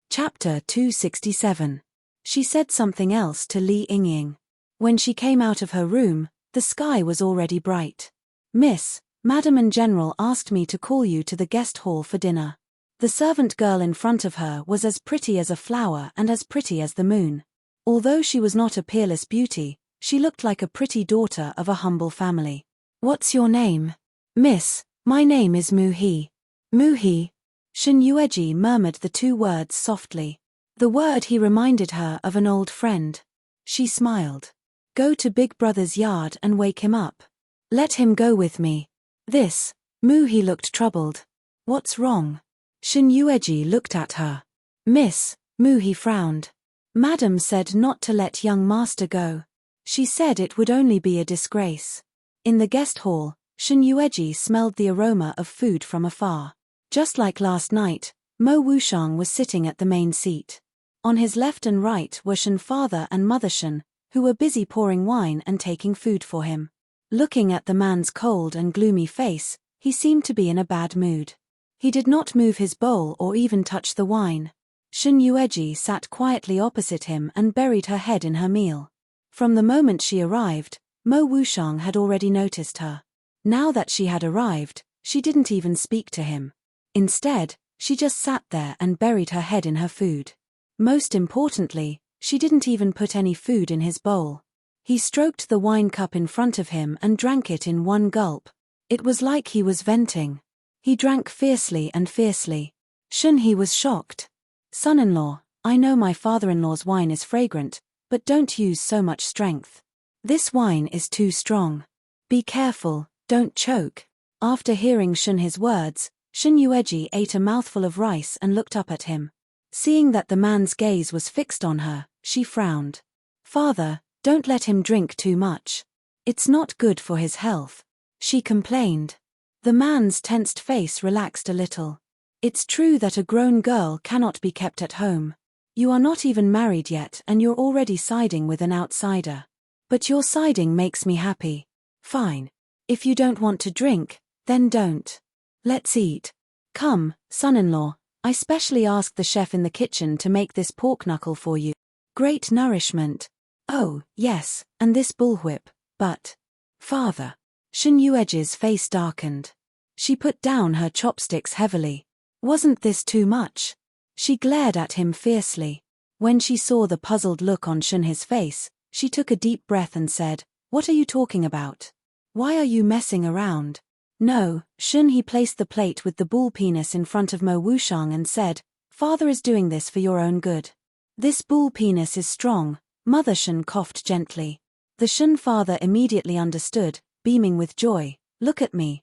Chapter 267. She said something else to Li Yingying. When she came out of her room, the sky was already bright. Miss, Madam and General asked me to call you to the guest hall for dinner. The servant girl in front of her was as pretty as a flower and as pretty as the moon. Although she was not a peerless beauty, she looked like a pretty daughter of a humble family. What's your name? Miss, my name is Mu-hee. Mu-hee. Shin Yueji murmured the 2 words softly. The word he reminded her of an old friend. She smiled. Go to Big Brother's yard and wake him up. Let him go with me. This, Mu-hee looked troubled. What's wrong? Shin Yueji looked at her. Miss, Mu-hee frowned. Madam said not to let young master go. She said it would only be a disgrace. In the guest hall, Shin Yueji smelled the aroma of food from afar. Just like last night, Mo Wushang was sitting at the main seat. On his left and right were Shin father and mother Shin, who were busy pouring wine and taking food for him. Looking at the man's cold and gloomy face, he seemed to be in a bad mood. He did not move his bowl or even touch the wine. Shin Yueji sat quietly opposite him and buried her head in her meal. From the moment she arrived, Mo Wushang had already noticed her. Now that she had arrived, she didn't even speak to him. Instead, she just sat there and buried her head in her food. Most importantly, she didn't even put any food in his bowl. He stroked the wine cup in front of him and drank it in one gulp. It was like he was venting. He drank fiercely and fiercely. Shunhee was shocked. Son-in-law, I know my father-in-law's wine is fragrant, but don't use so much strength. This wine is too strong. Be careful, don't choke. After hearing Shunhee's words, Shin Yueji ate a mouthful of rice and looked up at him. Seeing that the man's gaze was fixed on her, she frowned. Father, don't let him drink too much. It's not good for his health. She complained. The man's tensed face relaxed a little. It's true that a grown girl cannot be kept at home. You are not even married yet and you're already siding with an outsider. But your siding makes me happy. Fine. If you don't want to drink, then don't. Let's eat. Come, son-in-law, I specially asked the chef in the kitchen to make this pork knuckle for you. Great nourishment. Oh, yes, and this bullwhip, but… Father. Shen Yueji's face darkened. She put down her chopsticks heavily. Wasn't this too much? She glared at him fiercely. When she saw the puzzled look on Shun's face, she took a deep breath and said, "What are you talking about? Why are you messing around?" No, Shun. He placed the plate with the bull penis in front of Mo Wushang and said, "Father is doing this for your own good. This bull penis is strong." Mother Shun coughed gently. The Shun father immediately understood, beaming with joy. Look at me,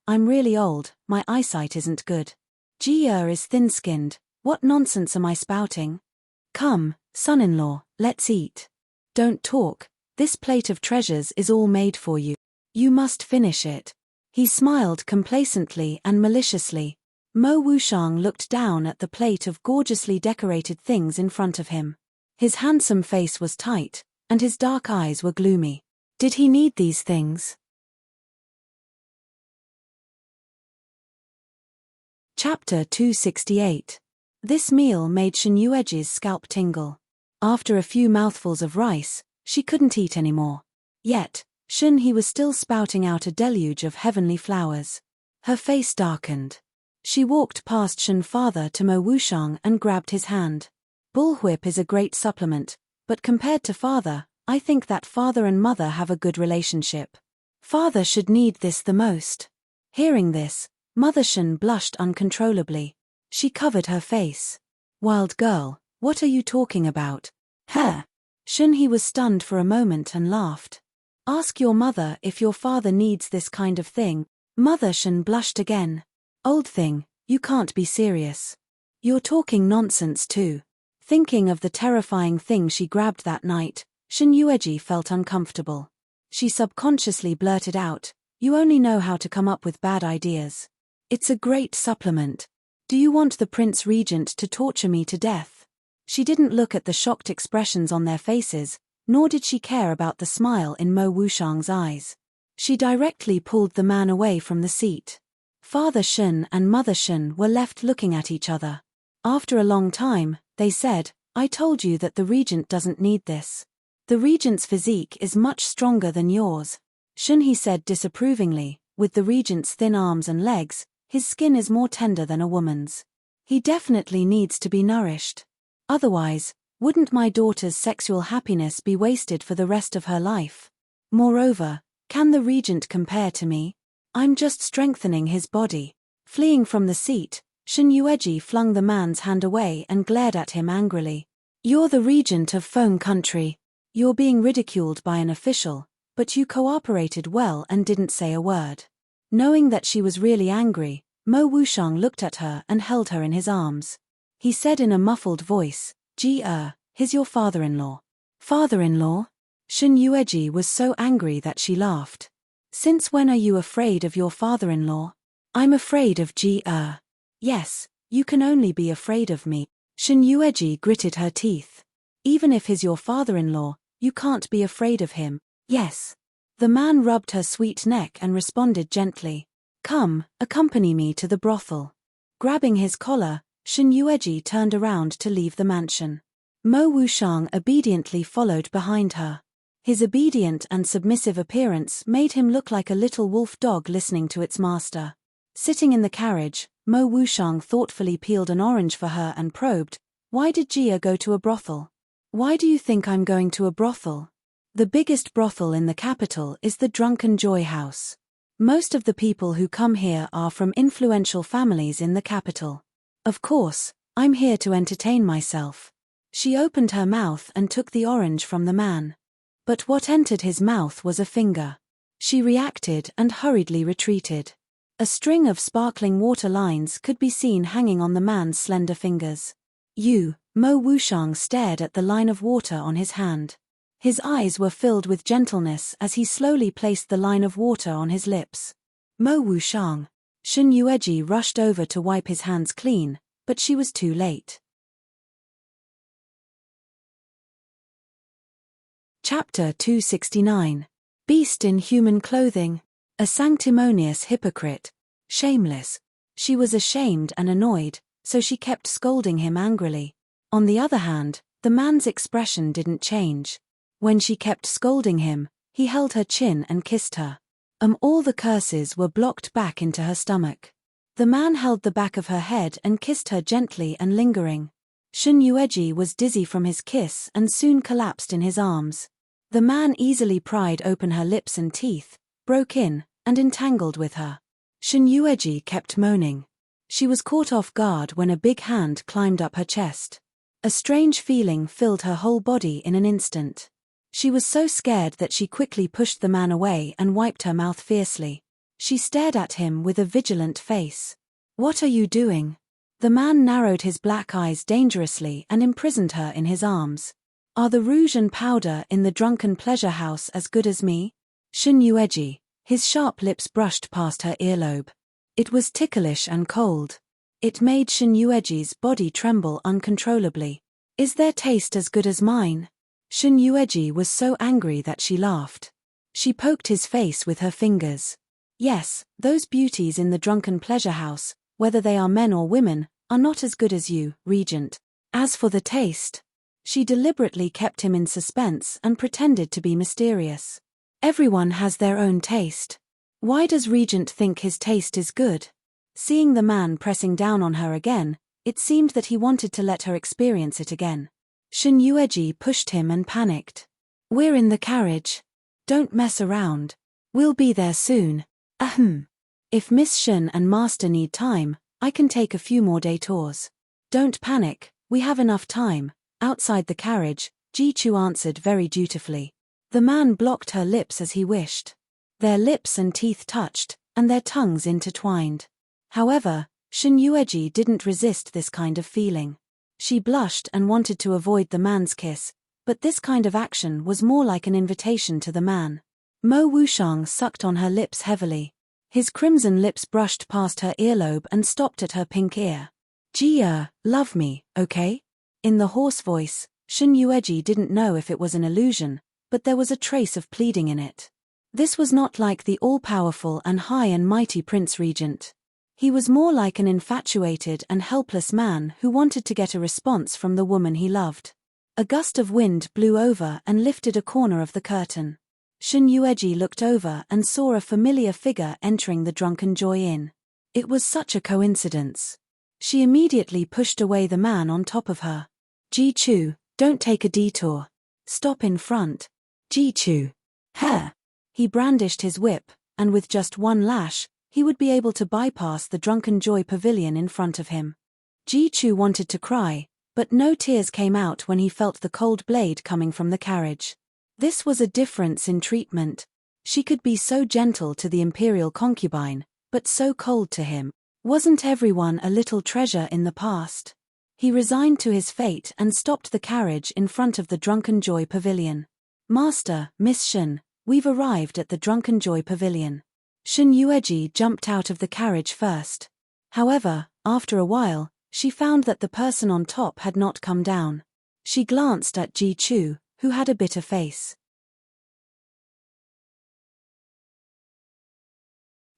I'm really old, my eyesight isn't good. Jia is thin-skinned, what nonsense am I spouting? Come, son-in-law, let's eat. Don't talk, this plate of treasures is all made for you. You must finish it. He smiled complacently and maliciously. Mo Wushang looked down at the plate of gorgeously decorated things in front of him. His handsome face was tight, and his dark eyes were gloomy. Did he need these things? Chapter 268. This meal made Shen Yueji's scalp tingle. After a few mouthfuls of rice, she couldn't eat anymore. Yet, Shun he was still spouting out a deluge of heavenly flowers. Her face darkened. She walked past Shun father to Mo Wushang and grabbed his hand. Bullwhip is a great supplement, but compared to father, I think that father and mother have a good relationship. Father should need this the most. Hearing this, Mother Shun blushed uncontrollably. She covered her face. Wild girl, what are you talking about? Huh? Shun he was stunned for a moment and laughed. Ask your mother if your father needs this kind of thing. Mother Shun blushed again. Old thing, you can't be serious. You're talking nonsense too. Thinking of the terrifying thing she grabbed that night, Shen Yueji felt uncomfortable. She subconsciously blurted out, "You only know how to come up with bad ideas. It's a great supplement. Do you want the Prince Regent to torture me to death?" She didn't look at the shocked expressions on their faces, nor did she care about the smile in Mo Wushang's eyes. She directly pulled the man away from the seat. Father Shun and Mother Shun were left looking at each other. After a long time, they said, "I told you that the Regent doesn't need this. The Regent's physique is much stronger than yours." Shun he said disapprovingly, "With the Regent's thin arms and legs, his skin is more tender than a woman's. He definitely needs to be nourished. Otherwise, wouldn't my daughter's sexual happiness be wasted for the rest of her life? Moreover, can the Regent compare to me? I'm just strengthening his body." Fleeing from the seat, Shen Yueji flung the man's hand away and glared at him angrily. "You're the Regent of Feng Country. You're being ridiculed by an official, but you cooperated well and didn't say a word." Knowing that she was really angry, Mo Wushang looked at her and held her in his arms. He said in a muffled voice, "He's your father-in-law." Father-in-law? Shen Yueji was so angry that she laughed. "Since when are you afraid of your father-in-law?" "I'm afraid of Yes, you can only be afraid of me." Shen Yueji gritted her teeth. "Even if he's your father-in-law, you can't be afraid of him." "Yes." The man rubbed her sweet neck and responded gently. "Come, accompany me to the brothel." Grabbing his collar, Shen Yueji turned around to leave the mansion. Mo Wushang obediently followed behind her. His obedient and submissive appearance made him look like a little wolf dog listening to its master. Sitting in the carriage, Mo Wushang thoughtfully peeled an orange for her and probed, "Why did Jia go to a brothel?" "Why do you think I'm going to a brothel?" "The biggest brothel in the capital is the Drunken Joy House. Most of the people who come here are from influential families in the capital. Of course, I'm here to entertain myself." She opened her mouth and took the orange from the man. But what entered his mouth was a finger. She reacted and hurriedly retreated. A string of sparkling water lines could be seen hanging on the man's slender fingers. Mo Wushang stared at the line of water on his hand. His eyes were filled with gentleness as he slowly placed the line of water on his lips. Mo Wushang. Shen Yueji rushed over to wipe his hands clean, but she was too late. Chapter 269. Beast in human clothing. A sanctimonious hypocrite. Shameless. She was ashamed and annoyed, so she kept scolding him angrily. On the other hand, the man's expression didn't change. When she kept scolding him, he held her chin and kissed her. All the curses were blocked back into her stomach. The man held the back of her head and kissed her gently and lingering. Shun Yueji was dizzy from his kiss and soon collapsed in his arms. The man easily pried open her lips and teeth, broke in, and entangled with her. Shun Yueji kept moaning. She was caught off guard when a big hand climbed up her chest. A strange feeling filled her whole body in an instant. She was so scared that she quickly pushed the man away and wiped her mouth fiercely. She stared at him with a vigilant face. "What are you doing?" The man narrowed his black eyes dangerously and imprisoned her in his arms. "Are the rouge and powder in the drunken pleasure house as good as me?" Shun Yueji, his sharp lips brushed past her earlobe. It was ticklish and cold. It made Shun Yueji's body tremble uncontrollably. "Is their taste as good as mine?" Shun Yueji was so angry that she laughed. She poked his face with her fingers. "Yes, those beauties in the drunken pleasure house, whether they are men or women, are not as good as you, Regent. As for the taste..." She deliberately kept him in suspense and pretended to be mysterious. "Everyone has their own taste. Why does Regent think his taste is good?" Seeing the man pressing down on her again, it seemed that he wanted to let her experience it again. Shun Yueji pushed him and panicked. "We're in the carriage. Don't mess around. We'll be there soon. Ahem. If Miss Shun and Master need time, I can take a few more detours." "Don't panic, we have enough time." Outside the carriage, Ji-Chu answered very dutifully. The man blocked her lips as he wished. Their lips and teeth touched, and their tongues intertwined. However, Shun Yueji didn't resist this kind of feeling. She blushed and wanted to avoid the man's kiss, but this kind of action was more like an invitation to the man. Mo Wushang sucked on her lips heavily. His crimson lips brushed past her earlobe and stopped at her pink ear. "Jia, love me, okay?" In the hoarse voice, Shun Yueji didn't know if it was an illusion, but there was a trace of pleading in it. This was not like the all-powerful and high and mighty Prince Regent. He was more like an infatuated and helpless man who wanted to get a response from the woman he loved. A gust of wind blew over and lifted a corner of the curtain. Shun Yueji looked over and saw a familiar figure entering the Drunken Joy Inn. It was such a coincidence. She immediately pushed away the man on top of her. "Ji-Chu, don't take a detour. Stop in front." "Ji-Chu." "Huh." He brandished his whip, and with just one lash, he would be able to bypass the Drunken Joy Pavilion in front of him. Ji-Chu wanted to cry, but no tears came out when he felt the cold blade coming from the carriage. This was a difference in treatment. She could be so gentle to the imperial concubine, but so cold to him. Wasn't everyone a little treasure in the past? He resigned to his fate and stopped the carriage in front of the Drunken Joy Pavilion. "Master, Miss Shun, we've arrived at the Drunken Joy Pavilion." Shun Yueji jumped out of the carriage first. However, after a while, she found that the person on top had not come down. She glanced at Ji-Chu, who had a bitter face.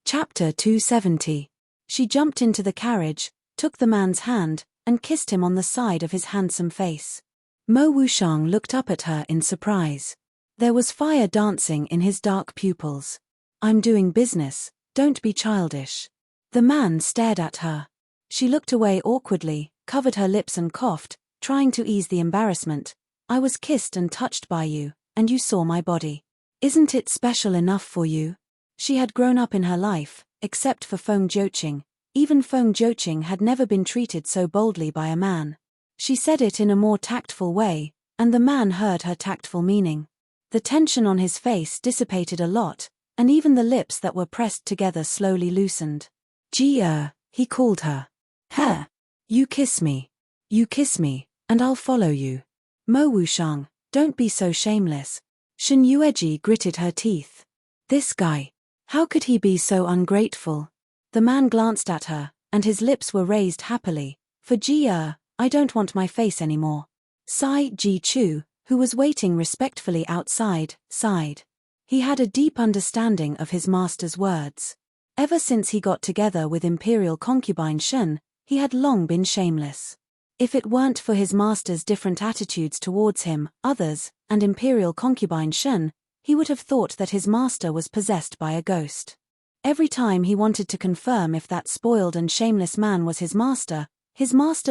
Chapter 270. She jumped into the carriage, took the man's hand, and kissed him on the side of his handsome face. Mo Wushang looked up at her in surprise. There was fire dancing in his dark pupils. "I'm doing business, don't be childish." The man stared at her. She looked away awkwardly, covered her lips and coughed, trying to ease the embarrassment. "I was kissed and touched by you, and you saw my body. Isn't it special enough for you?" She had grown up in her life, except for Feng Jiuqing. Even Feng Jiuqing had never been treated so boldly by a man. She said it in a more tactful way, and the man heard her tactful meaning. The tension on his face dissipated a lot, and even the lips that were pressed together slowly loosened. "Jia," he called her. "Huh? You kiss me. You kiss me, and I'll follow you." "Mo Wushang, don't be so shameless." Shun Yueji gritted her teeth. This guy. How could he be so ungrateful? The man glanced at her, and his lips were raised happily. "For Jia, I don't want my face anymore." Sai Ji-Chu, who was waiting respectfully outside, sighed. He had a deep understanding of his master's words. Ever since he got together with imperial concubine Shun, he had long been shameless. If it weren't for his master's different attitudes towards him, others, and imperial concubine Shun, he would have thought that his master was possessed by a ghost. Every time he wanted to confirm if that spoiled and shameless man was his master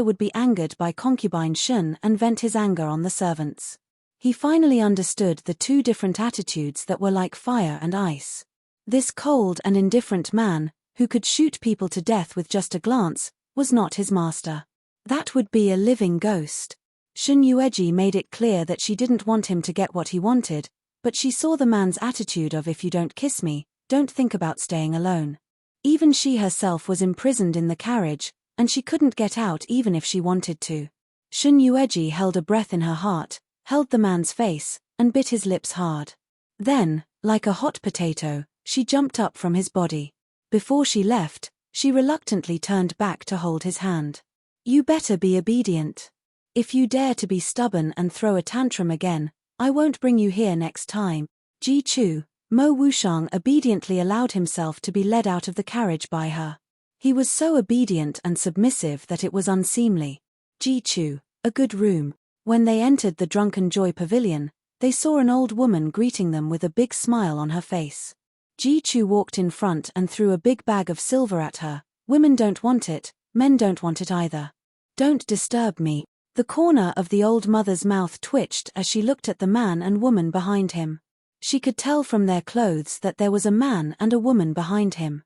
would be angered by concubine Shun and vent his anger on the servants. He finally understood the two different attitudes that were like fire and ice. This cold and indifferent man, who could shoot people to death with just a glance, was not his master. That would be a living ghost. Shun Yueji made it clear that she didn't want him to get what he wanted, but she saw the man's attitude of if you don't kiss me, don't think about staying alone. Even she herself was imprisoned in the carriage, and she couldn't get out even if she wanted to. Shun Yueji held a breath in her heart, held the man's face, and bit his lips hard. Then, like a hot potato, she jumped up from his body. Before she left, she reluctantly turned back to hold his hand. You better be obedient. If you dare to be stubborn and throw a tantrum again, I won't bring you here next time. Ji Chu, Mo Wushang obediently allowed himself to be led out of the carriage by her. He was so obedient and submissive that it was unseemly. Ji Chu, a good room. When they entered the Drunken Joy Pavilion, they saw an old woman greeting them with a big smile on her face. Ji Chu walked in front and threw a big bag of silver at her. Women don't want it, men don't want it either. Don't disturb me. The corner of the old mother's mouth twitched as she looked at the man and woman behind him. She could tell from their clothes that there was a man and a woman behind him.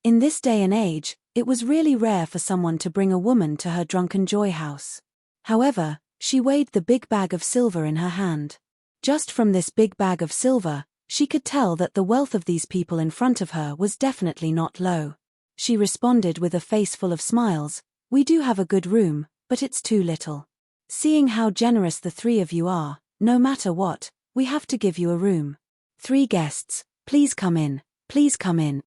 In this day and age, it was really rare for someone to bring a woman to her Drunken Joy house. However, she weighed the big bag of silver in her hand. Just from this big bag of silver, she could tell that the wealth of these people in front of her was definitely not low. She responded with a face full of smiles, "We do have a good room, but it's too little. Seeing how generous the three of you are, no matter what, we have to give you a room. 3 guests, please come in, please come in."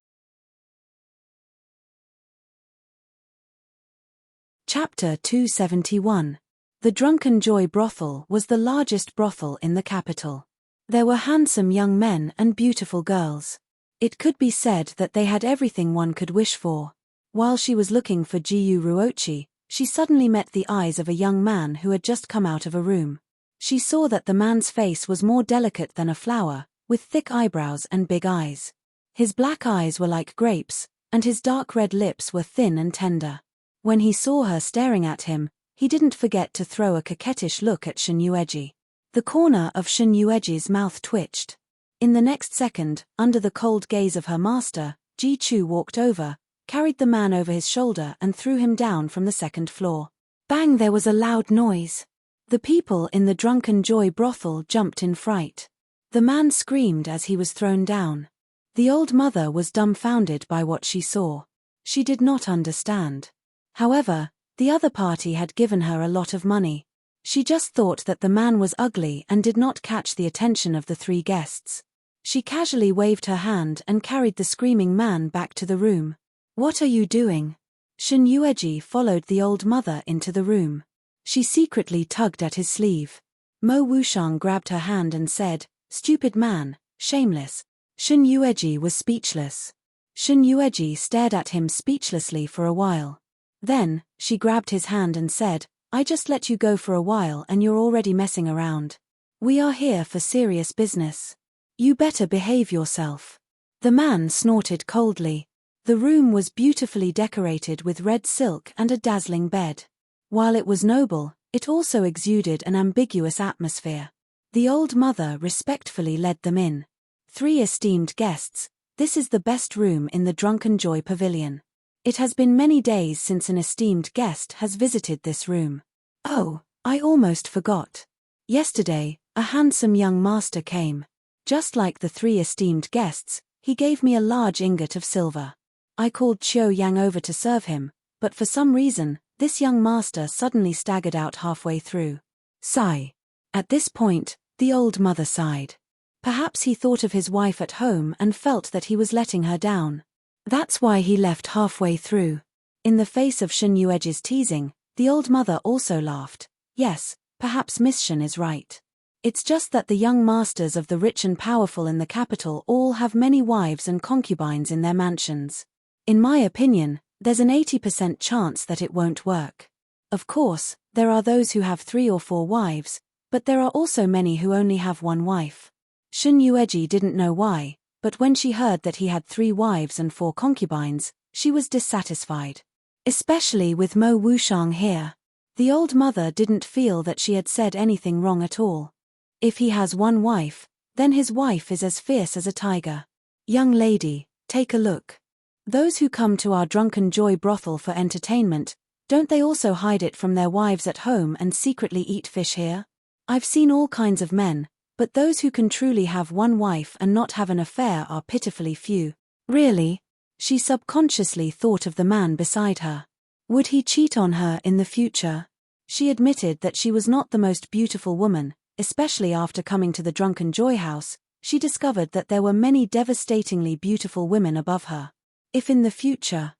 Chapter 271. The Drunken Joy brothel was the largest brothel in the capital. There were handsome young men and beautiful girls. It could be said that they had everything one could wish for. While she was looking for Jiyu Ruochi, she suddenly met the eyes of a young man who had just come out of a room. She saw that the man's face was more delicate than a flower, with thick eyebrows and big eyes. His black eyes were like grapes, and his dark red lips were thin and tender. When he saw her staring at him, he didn't forget to throw a coquettish look at Shun Yueji. The corner of Shun Yueji's mouth twitched. In the next second, under the cold gaze of her master, Ji Chu walked over, carried the man over his shoulder and threw him down from the 2nd floor. Bang! There was a loud noise. The people in the Drunken Joy brothel jumped in fright. The man screamed as he was thrown down. The old mother was dumbfounded by what she saw. She did not understand. However, the other party had given her a lot of money. She just thought that the man was ugly and did not catch the attention of the 3 guests. She casually waved her hand and carried the screaming man back to the room. What are you doing? Shun Yueji followed the old mother into the room. She secretly tugged at his sleeve. Mo Wushang grabbed her hand and said, "Stupid man, shameless." Shun Yueji was speechless. Shun Yueji stared at him speechlessly for a while. Then, she grabbed his hand and said, "I just let you go for a while and you're already messing around. We are here for serious business. You better behave yourself." The man snorted coldly. The room was beautifully decorated with red silk and a dazzling bed. While it was noble, it also exuded an ambiguous atmosphere. The old mother respectfully led them in. 3 esteemed guests, this is the best room in the Drunken Joy Pavilion. It has been many days since an esteemed guest has visited this room. Oh, I almost forgot. Yesterday, a handsome young master came. Just like the 3 esteemed guests, he gave me a large ingot of silver. I called Chiu Yang over to serve him, but for some reason, this young master suddenly staggered out halfway through. Sigh. At this point, the old mother sighed. Perhaps he thought of his wife at home and felt that he was letting her down. That's why he left halfway through. In the face of Shun Yueji's teasing, the old mother also laughed. Yes, perhaps Miss Shun is right. It's just that the young masters of the rich and powerful in the capital all have many wives and concubines in their mansions. In my opinion, there's an 80% chance that it won't work. Of course, there are those who have 3 or 4 wives, but there are also many who only have one wife. Shin Yueji didn't know why, but when she heard that he had 3 wives and 4 concubines, she was dissatisfied. Especially with Mo Wushang here. The old mother didn't feel that she had said anything wrong at all. If he has one wife, then his wife is as fierce as a tiger. Young lady, take a look. Those who come to our drunken joy brothel for entertainment, don't they also hide it from their wives at home and secretly eat fish here? I've seen all kinds of men, but those who can truly have one wife and not have an affair are pitifully few. Really? She subconsciously thought of the man beside her. Would he cheat on her in the future? She admitted that she was not the most beautiful woman, especially after coming to the drunken joy house. She discovered that there were many devastatingly beautiful women above her. If in the future,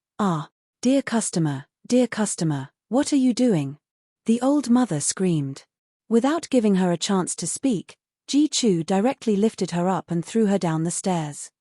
dear customer, what are you doing? The old mother screamed. Without giving her a chance to speak, Ji Chu directly lifted her up and threw her down the stairs.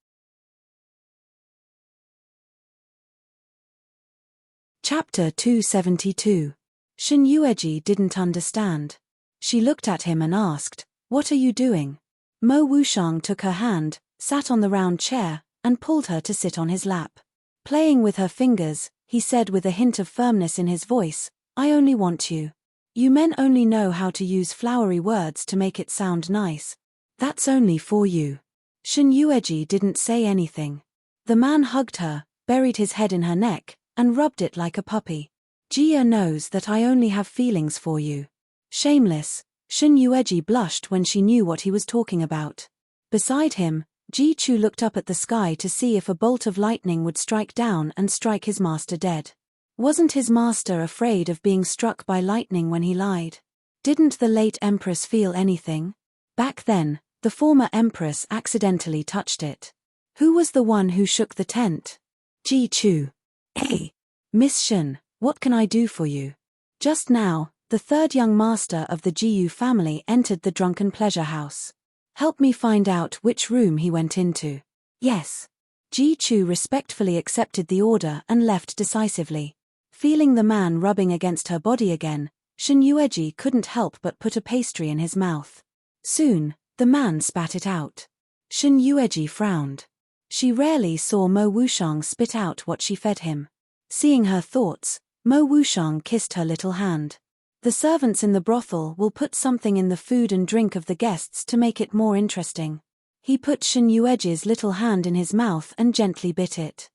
Chapter 272. Shin Yueji didn't understand. She looked at him and asked, "What are you doing?" Mo Wushang took her hand, sat on the round chair, and pulled her to sit on his lap. Playing with her fingers, he said with a hint of firmness in his voice, "I only want you. You men only know how to use flowery words to make it sound nice. That's only for you." Shin Yueji didn't say anything. The man hugged her, buried his head in her neck, and rubbed it like a puppy. "Jia knows that I only have feelings for you." Shameless, Shin Yueji blushed when she knew what he was talking about. Beside him, Ji Chu looked up at the sky to see if a bolt of lightning would strike down and strike his master dead. Wasn't his master afraid of being struck by lightning when he lied? Didn't the late empress feel anything? Back then, the former empress accidentally touched it. Who was the one who shook the tent? Ji Chu. "Hey, Miss Shin, what can I do for you?" Just now, the third young master of the Jiyu family entered the drunken pleasure house. "Help me find out which room he went into." "Yes." Ji Chu respectfully accepted the order and left decisively. Feeling the man rubbing against her body again, Shin Yueji couldn't help but put a pastry in his mouth. Soon, the man spat it out. Shin Yueji frowned. She rarely saw Mo Wushang spit out what she fed him. Seeing her thoughts, Mo Wushang kissed her little hand. The servants in the brothel will put something in the food and drink of the guests to make it more interesting. He put Shin Yueji's little hand in his mouth and gently bit it.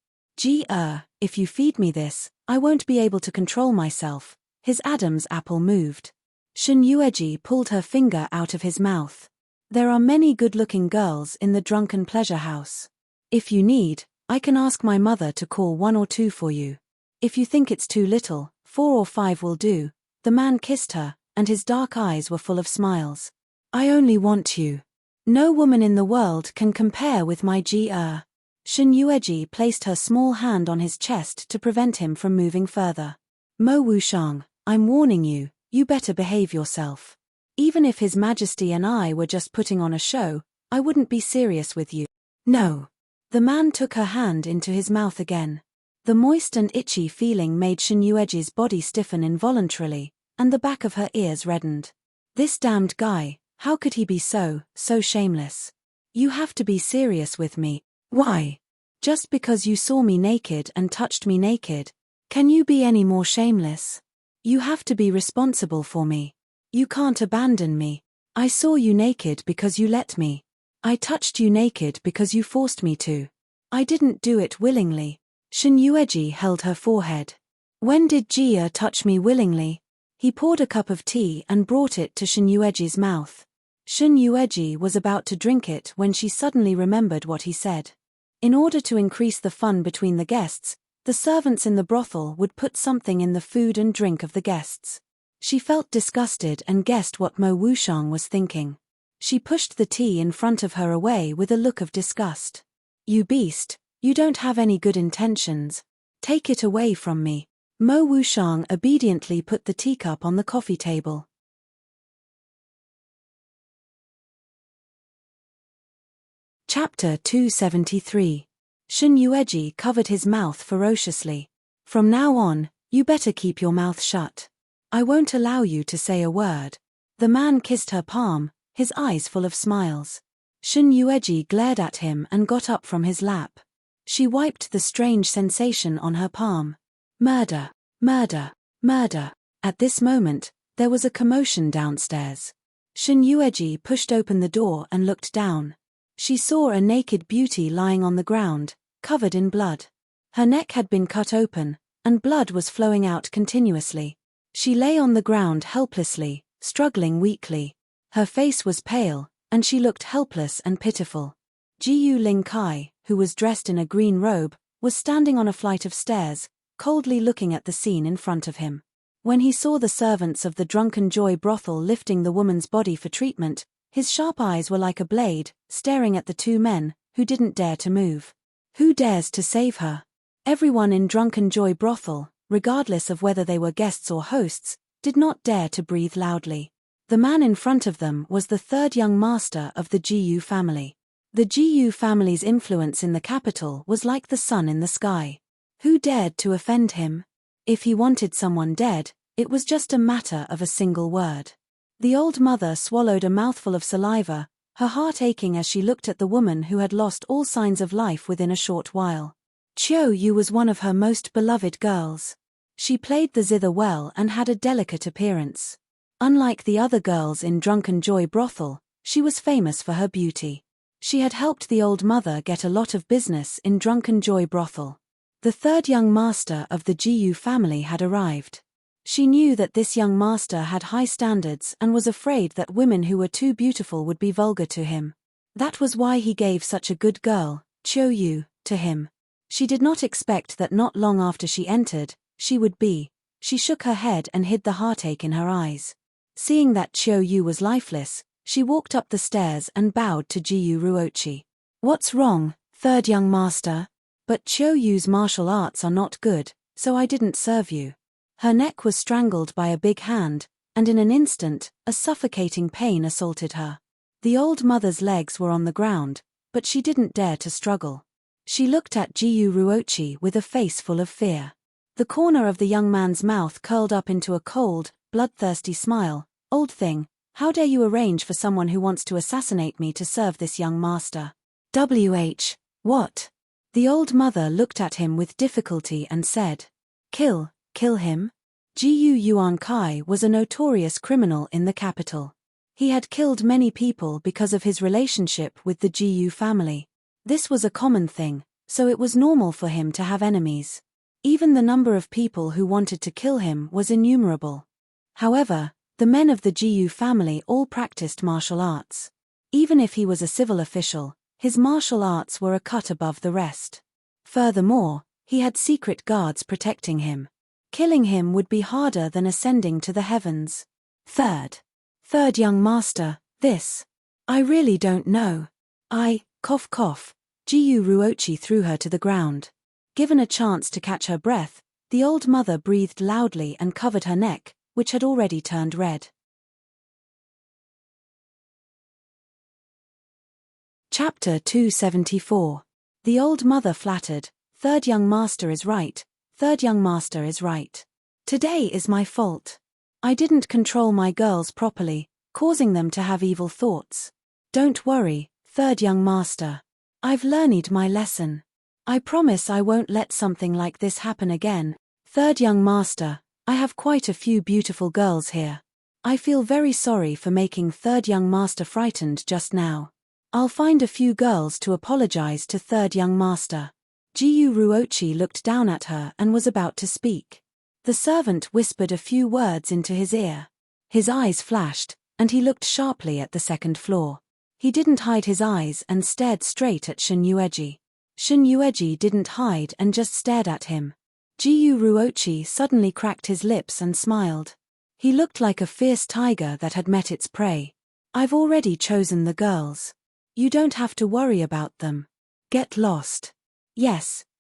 If you feed me this, I won't be able to control myself." His Adam's apple moved. Shin Yueji pulled her finger out of his mouth. "There are many good-looking girls in the drunken pleasure house. If you need, I can ask my mother to call 1 or 2 for you. If you think it's too little, 4 or 5 will do." The man kissed her, and his dark eyes were full of smiles. "I only want you. No woman in the world can compare with my Ji-er." Shin Yueji placed her small hand on his chest to prevent him from moving further. "Mo Wushang, I'm warning you, you better behave yourself. Even if His Majesty and I were just putting on a show, I wouldn't be serious with you." "No." The man took her hand into his mouth again. The moist and itchy feeling made Shin Yueji's body stiffen involuntarily, and the back of her ears reddened. This damned guy, how could he be so shameless? "You have to be serious with me." "Why? Just because you saw me naked and touched me naked. Can you be any more shameless? You have to be responsible for me. You can't abandon me. I saw you naked because you let me. I touched you naked because you forced me to. I didn't do it willingly." Shin Yueji held her forehead. "When did Jia touch me willingly?" He poured a cup of tea and brought it to Shin Yueji's mouth. Shin Yueji was about to drink it when she suddenly remembered what he said. In order to increase the fun between the guests, the servants in the brothel would put something in the food and drink of the guests. She felt disgusted and guessed what Mo Wushang was thinking. She pushed the tea in front of her away with a look of disgust. "You beast, you don't have any good intentions. Take it away from me." Mo Wushang obediently put the teacup on the coffee table. Chapter 273. Shun Yueji covered his mouth ferociously. From now on, you better keep your mouth shut. I won't allow you to say a word. The man kissed her palm, his eyes full of smiles. Shun Yueji glared at him and got up from his lap. She wiped the strange sensation on her palm. Murder, murder, murder. At this moment, there was a commotion downstairs. Shun Yueji pushed open the door and looked down. She saw a naked beauty lying on the ground, covered in blood. Her neck had been cut open, and blood was flowing out continuously. She lay on the ground helplessly, struggling weakly. Her face was pale, and she looked helpless and pitiful. Jiyu Ling Kai, who was dressed in a green robe, was standing on a flight of stairs, coldly looking at the scene in front of him. When he saw the servants of the Drunken Joy brothel lifting the woman's body for treatment, his sharp eyes were like a blade, staring at the two men, who didn't dare to move. Who dares to save her? Everyone in Drunken Joy brothel, regardless of whether they were guests or hosts, did not dare to breathe loudly. The man in front of them was the third young master of the Jiyu family. The Jiyu family's influence in the capital was like the sun in the sky. Who dared to offend him? If he wanted someone dead, it was just a matter of a single word. The old mother swallowed a mouthful of saliva, her heart aching as she looked at the woman who had lost all signs of life within a short while. Chiu Yu was one of her most beloved girls. She played the zither well and had a delicate appearance. Unlike the other girls in Drunken Joy brothel, she was famous for her beauty. She had helped the old mother get a lot of business in Drunken Joy brothel. The third young master of the Jiyu family had arrived. She knew that this young master had high standards and was afraid that women who were too beautiful would be vulgar to him. That was why he gave such a good girl, Chiu Yu, to him. She did not expect that not long after she entered, she would be. She shook her head and hid the heartache in her eyes. Seeing that Chiu Yu was lifeless, she walked up the stairs and bowed to Jiyu Ruochi. What's wrong, third young master? But Chiu Yu's martial arts are not good, so I didn't serve you. Her neck was strangled by a big hand, and in an instant, a suffocating pain assaulted her. The old mother's legs were on the ground, but she didn't dare to struggle. She looked at Jiyu Ruochi with a face full of fear. The corner of the young man's mouth curled up into a cold, bloodthirsty smile. Old thing, how dare you arrange for someone who wants to assassinate me to serve this young master? What? The old mother looked at him with difficulty and said, Kill him? Jiyu Yuan Kai was a notorious criminal in the capital. He had killed many people because of his relationship with the Jiyu family. This was a common thing, so it was normal for him to have enemies. Even the number of people who wanted to kill him was innumerable. However, the men of the Jiyu family all practiced martial arts. Even if he was a civil official, his martial arts were a cut above the rest. Furthermore, he had secret guards protecting him. Killing him would be harder than ascending to the heavens. Third young master, I really don't know. Cough cough. Jiyu Ruochi threw her to the ground. Given a chance to catch her breath, the old mother breathed loudly and covered her neck, which had already turned red. Chapter 274. The old mother flattered. Third young master is right. Third young master is right. Today is my fault. I didn't control my girls properly, causing them to have evil thoughts. Don't worry, third young master. I've learned my lesson. I promise I won't let something like this happen again. Third young master, I have quite a few beautiful girls here. I feel very sorry for making third young master frightened just now. I'll find a few girls to apologize to third young master. Jiyu Ruochi looked down at her and was about to speak. The servant whispered a few words into his ear. His eyes flashed, and he looked sharply at the second floor. He didn't hide his eyes and stared straight at Shun Yueji. Shun Yueji didn't hide and just stared at him. Jiyu Ruochi suddenly cracked his lips and smiled. He looked like a fierce tiger that had met its prey. I've already chosen the girls. You don't have to worry about them. Get lost.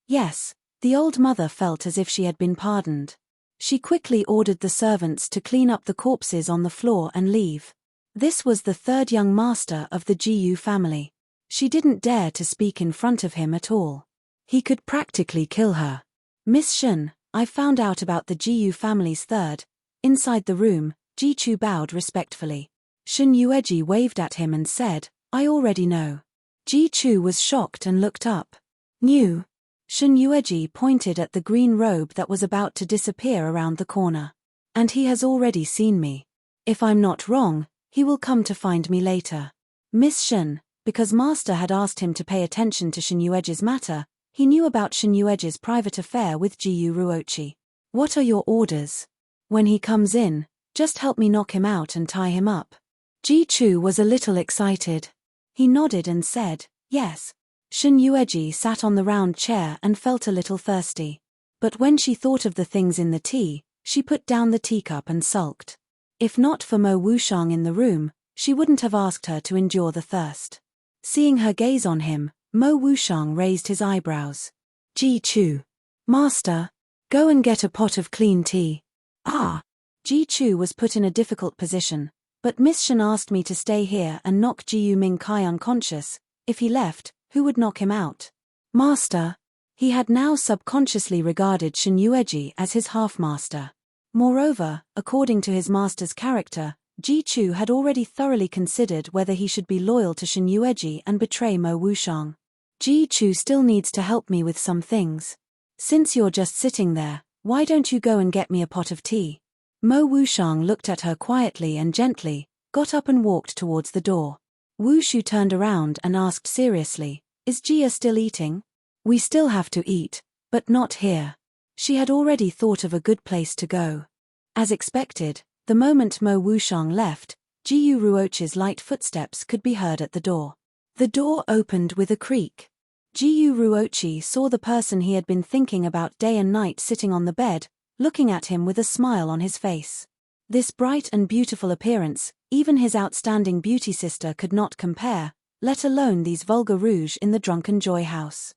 Yes, the old mother felt as if she had been pardoned. She quickly ordered the servants to clean up the corpses on the floor and leave. This was the third young master of the Jiyu family. She didn't dare to speak in front of him at all. He could practically kill her. Miss Shun, I found out about the Jiyu family's third. Inside the room, Ji Chu bowed respectfully. Shun Yueji waved at him and said, I already know. Ji Chu was shocked and looked up. Knew? Shun Yueji pointed at the green robe that was about to disappear around the corner. And he has already seen me. If I'm not wrong, he will come to find me later. Miss Shun, because Master had asked him to pay attention to Shun Yueji's matter, he knew about Shun Yueji's private affair with Jiyu Ruochi. What are your orders? When he comes in, just help me knock him out and tie him up. Ji Chu was a little excited. He nodded and said, yes. Shun Yueji sat on the round chair and felt a little thirsty. But when she thought of the things in the tea, she put down the teacup and sulked. If not for Mo Wushang in the room, she wouldn't have asked her to endure the thirst. Seeing her gaze on him, Mo Wushang raised his eyebrows. Ji Chu. Master. Go and get a pot of clean tea. Ah. Ji Chu was put in a difficult position, but Miss Shen asked me to stay here and knock Jiyu Ming Kai unconscious. If he left, who would knock him out? Master. He had now subconsciously regarded Shun Yueji as his half-master. Moreover, according to his master's character, Ji Chu had already thoroughly considered whether he should be loyal to Shun Yueji and betray Mo Wushang. Ji Chu still needs to help me with some things. Since you're just sitting there, why don't you go and get me a pot of tea? Mo Wushang looked at her quietly and gently, got up and walked towards the door. Wu Shu turned around and asked seriously, is Jia still eating? We still have to eat, but not here. She had already thought of a good place to go. As expected, the moment Mo Wushang left, Jiyu Ruochi's light footsteps could be heard at the door. The door opened with a creak. Jiyu Ruochi saw the person he had been thinking about day and night sitting on the bed, looking at him with a smile on his face. This bright and beautiful appearance, even his outstanding beauty sister could not compare, let alone these vulgar rouge in the drunken joy house.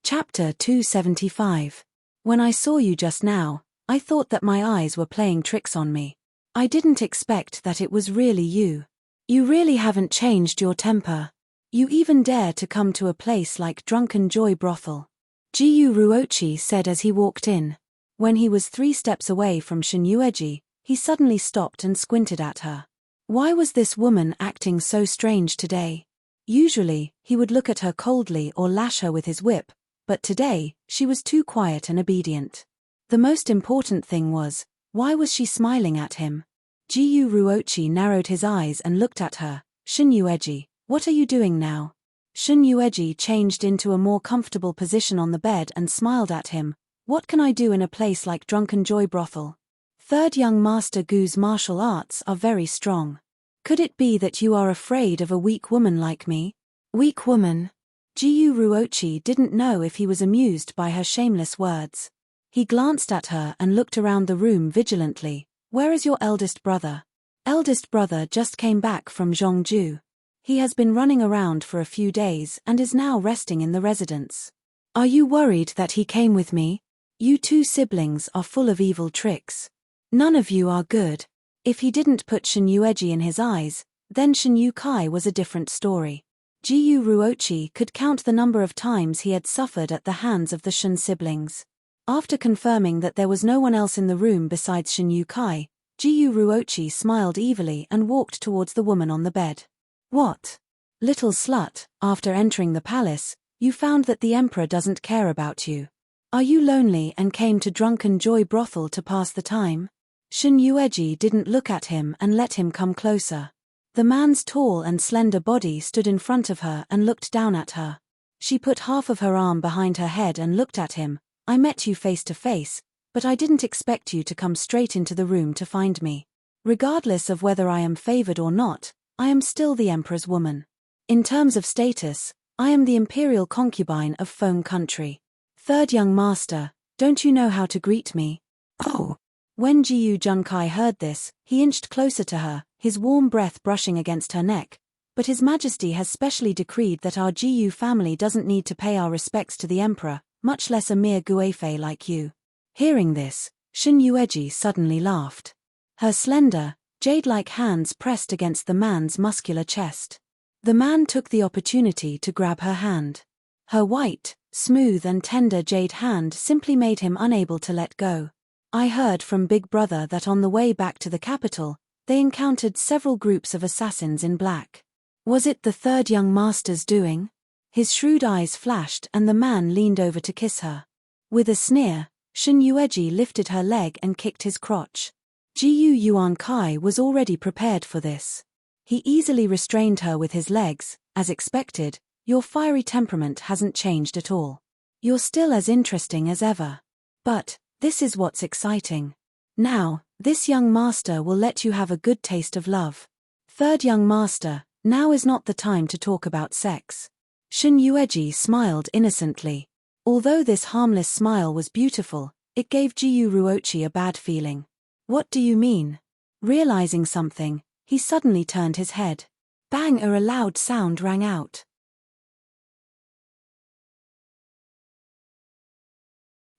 Chapter 275. When I saw you just now, I thought that my eyes were playing tricks on me. I didn't expect that it was really you. You really haven't changed your temper. You even dare to come to a place like Drunken Joy Brothel. Jiyu Ruochi said as he walked in. When he was 3 steps away from Shun Yueji, he suddenly stopped and squinted at her. Why was this woman acting so strange today? Usually, he would look at her coldly or lash her with his whip, but today, she was too quiet and obedient. The most important thing was, why was she smiling at him? Jiyu Ruochi narrowed his eyes and looked at her. Shun Yueji, what are you doing now? Shun Yueji changed into a more comfortable position on the bed and smiled at him. What can I do in a place like Drunken Joy Brothel? Third young Master Gu's martial arts are very strong. Could it be that you are afraid of a weak woman like me? Weak woman? Jiyu Ruochi didn't know if he was amused by her shameless words. He glanced at her and looked around the room vigilantly. Where is your eldest brother? Eldest brother just came back from Zhongju. He has been running around for a few days and is now resting in the residence. Are you worried that he came with me? You 2 siblings are full of evil tricks. None of you are good. If he didn't put Shun Yueji in his eyes, then Shun Yu Kai was a different story. Jiyu Ruochi could count the number of times he had suffered at the hands of the Shun siblings. After confirming that there was no one else in the room besides Shun Yu Kai, Jiyu Ruochi smiled evilly and walked towards the woman on the bed. What? Little slut, after entering the palace, you found that the emperor doesn't care about you. Are you lonely and came to Drunken Joy Brothel to pass the time? Shun Yueji didn't look at him and let him come closer. The man's tall and slender body stood in front of her and looked down at her. She put half of her arm behind her head and looked at him. I met you face to face, but I didn't expect you to come straight into the room to find me. Regardless of whether I am favored or not, I am still the emperor's woman. In terms of status, I am the imperial concubine of Feng country. Third young master, don't you know how to greet me? Oh. When Jiyu Junkai heard this, he inched closer to her, his warm breath brushing against her neck. But His Majesty has specially decreed that our Jiyu family doesn't need to pay our respects to the emperor, much less a mere guifei like you. Hearing this, Shun Yueji suddenly laughed. Her slender, jade-like hands pressed against the man's muscular chest. The man took the opportunity to grab her hand. Her white, smooth and tender jade hand simply made him unable to let go. I heard from Big Brother that on the way back to the capital, they encountered several groups of assassins in black. Was it the third young master's doing? His shrewd eyes flashed and the man leaned over to kiss her. With a sneer, Shen Yueji lifted her leg and kicked his crotch. Jiyu Yuan Kai was already prepared for this. He easily restrained her with his legs. As expected, your fiery temperament hasn't changed at all. You're still as interesting as ever. But this is what's exciting. Now, this young master will let you have a good taste of love. Third young master, now is not the time to talk about sex. Shen Yueji smiled innocently. Although this harmless smile was beautiful, it gave Jiyu Ruochi a bad feeling. What do you mean? Realizing something, he suddenly turned his head. Bang! A loud sound rang out.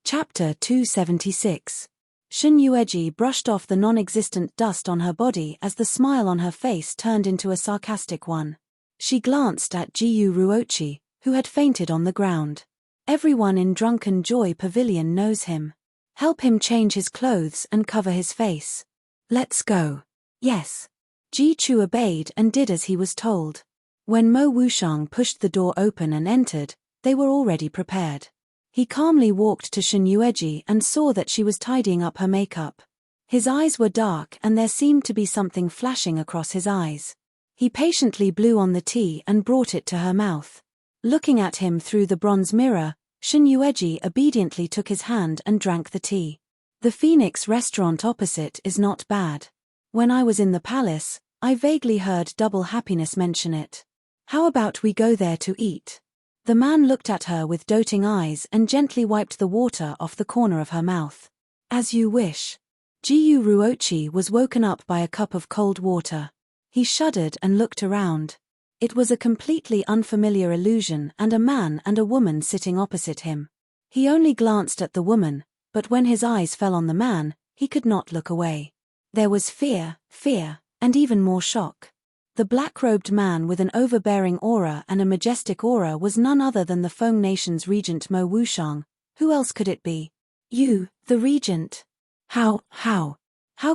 Chapter 276. Shen Yueji brushed off the non-existent dust on her body as the smile on her face turned into a sarcastic one. She glanced at Jiyu Ruochi, who had fainted on the ground. Everyone in Drunken Joy Pavilion knows him. Help him change his clothes and cover his face. Let's go. Yes. Ji Chu obeyed and did as he was told. When Mo Wushang pushed the door open and entered, they were already prepared. He calmly walked to Shen Yueji and saw that she was tidying up her makeup. His eyes were dark and there seemed to be something flashing across his eyes. He patiently blew on the tea and brought it to her mouth. Looking at him through the bronze mirror, Shen Yueji obediently took his hand and drank the tea. The Phoenix restaurant opposite is not bad. When I was in the palace, I vaguely heard Double Happiness mention it. How about we go there to eat? The man looked at her with doting eyes and gently wiped the water off the corner of her mouth. As you wish. Jiyu Ruochi was woken up by a cup of cold water. He shuddered and looked around. It was a completely unfamiliar illusion and a man and a woman sitting opposite him. He only glanced at the woman, but when his eyes fell on the man, he could not look away. There was fear, and even more shock. The black-robed man with an overbearing aura and a majestic aura was none other than the Feng Nation's regent Mo Wushang. Who else could it be? You, the regent? How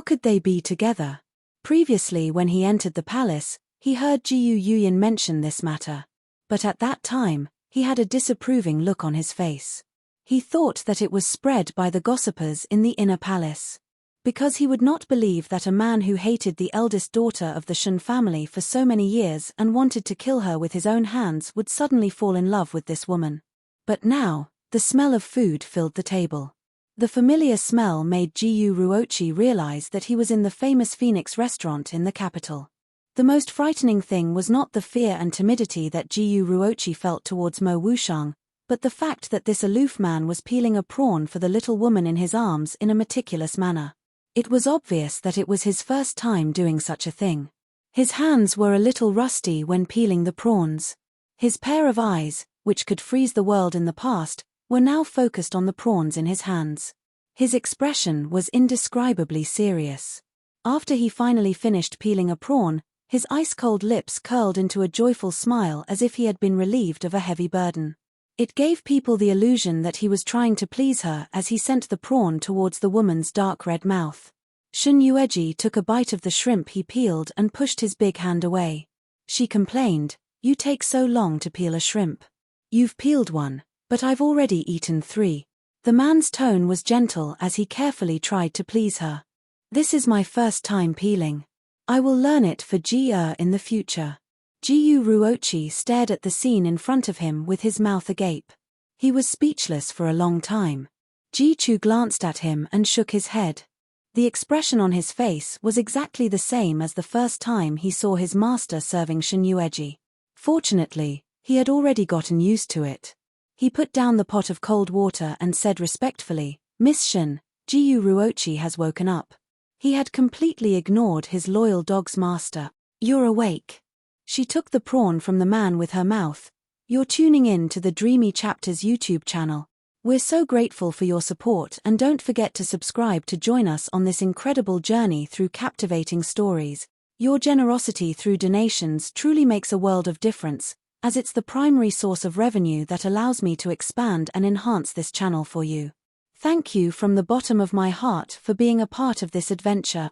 could they be together? Previously when he entered the palace, he heard Jiyu Yuyin mention this matter. But at that time, he had a disapproving look on his face. He thought that it was spread by the gossipers in the inner palace. Because he would not believe that a man who hated the eldest daughter of the Shen family for so many years and wanted to kill her with his own hands would suddenly fall in love with this woman. But now, the smell of food filled the table. The familiar smell made Jiyu Ruochi realize that he was in the famous Phoenix restaurant in the capital. The most frightening thing was not the fear and timidity that Jiyu Ruochi felt towards Mo Wushang, but the fact that this aloof man was peeling a prawn for the little woman in his arms in a meticulous manner. It was obvious that it was his first time doing such a thing. His hands were a little rusty when peeling the prawns. His pair of eyes, which could freeze the world in the past, were now focused on the prawns in his hands. His expression was indescribably serious. After he finally finished peeling a prawn, his ice-cold lips curled into a joyful smile as if he had been relieved of a heavy burden. It gave people the illusion that he was trying to please her as he sent the prawn towards the woman's dark red mouth. Shen Yueji took a bite of the shrimp he peeled and pushed his big hand away. She complained, "You take so long to peel a shrimp. You've peeled one, but I've already eaten 3. The man's tone was gentle as he carefully tried to please her. This is my first time peeling. I will learn it for Ji-er in the future. Jiyu Ruochi stared at the scene in front of him with his mouth agape. He was speechless for a long time. Ji Chu glanced at him and shook his head. The expression on his face was exactly the same as the first time he saw his master serving Shen Yueji. Fortunately, he had already gotten used to it. He put down the pot of cold water and said respectfully, "Miss Shen, Jiyu Ruochi has woken up." He had completely ignored his loyal dog's master. "You're awake." She took the prawn from the man with her mouth. "You're tuning in to the Dreamy Chapters YouTube channel. We're so grateful for your support and don't forget to subscribe to join us on this incredible journey through captivating stories. Your generosity through donations truly makes a world of difference, as it's the primary source of revenue that allows me to expand and enhance this channel for you. Thank you from the bottom of my heart for being a part of this adventure.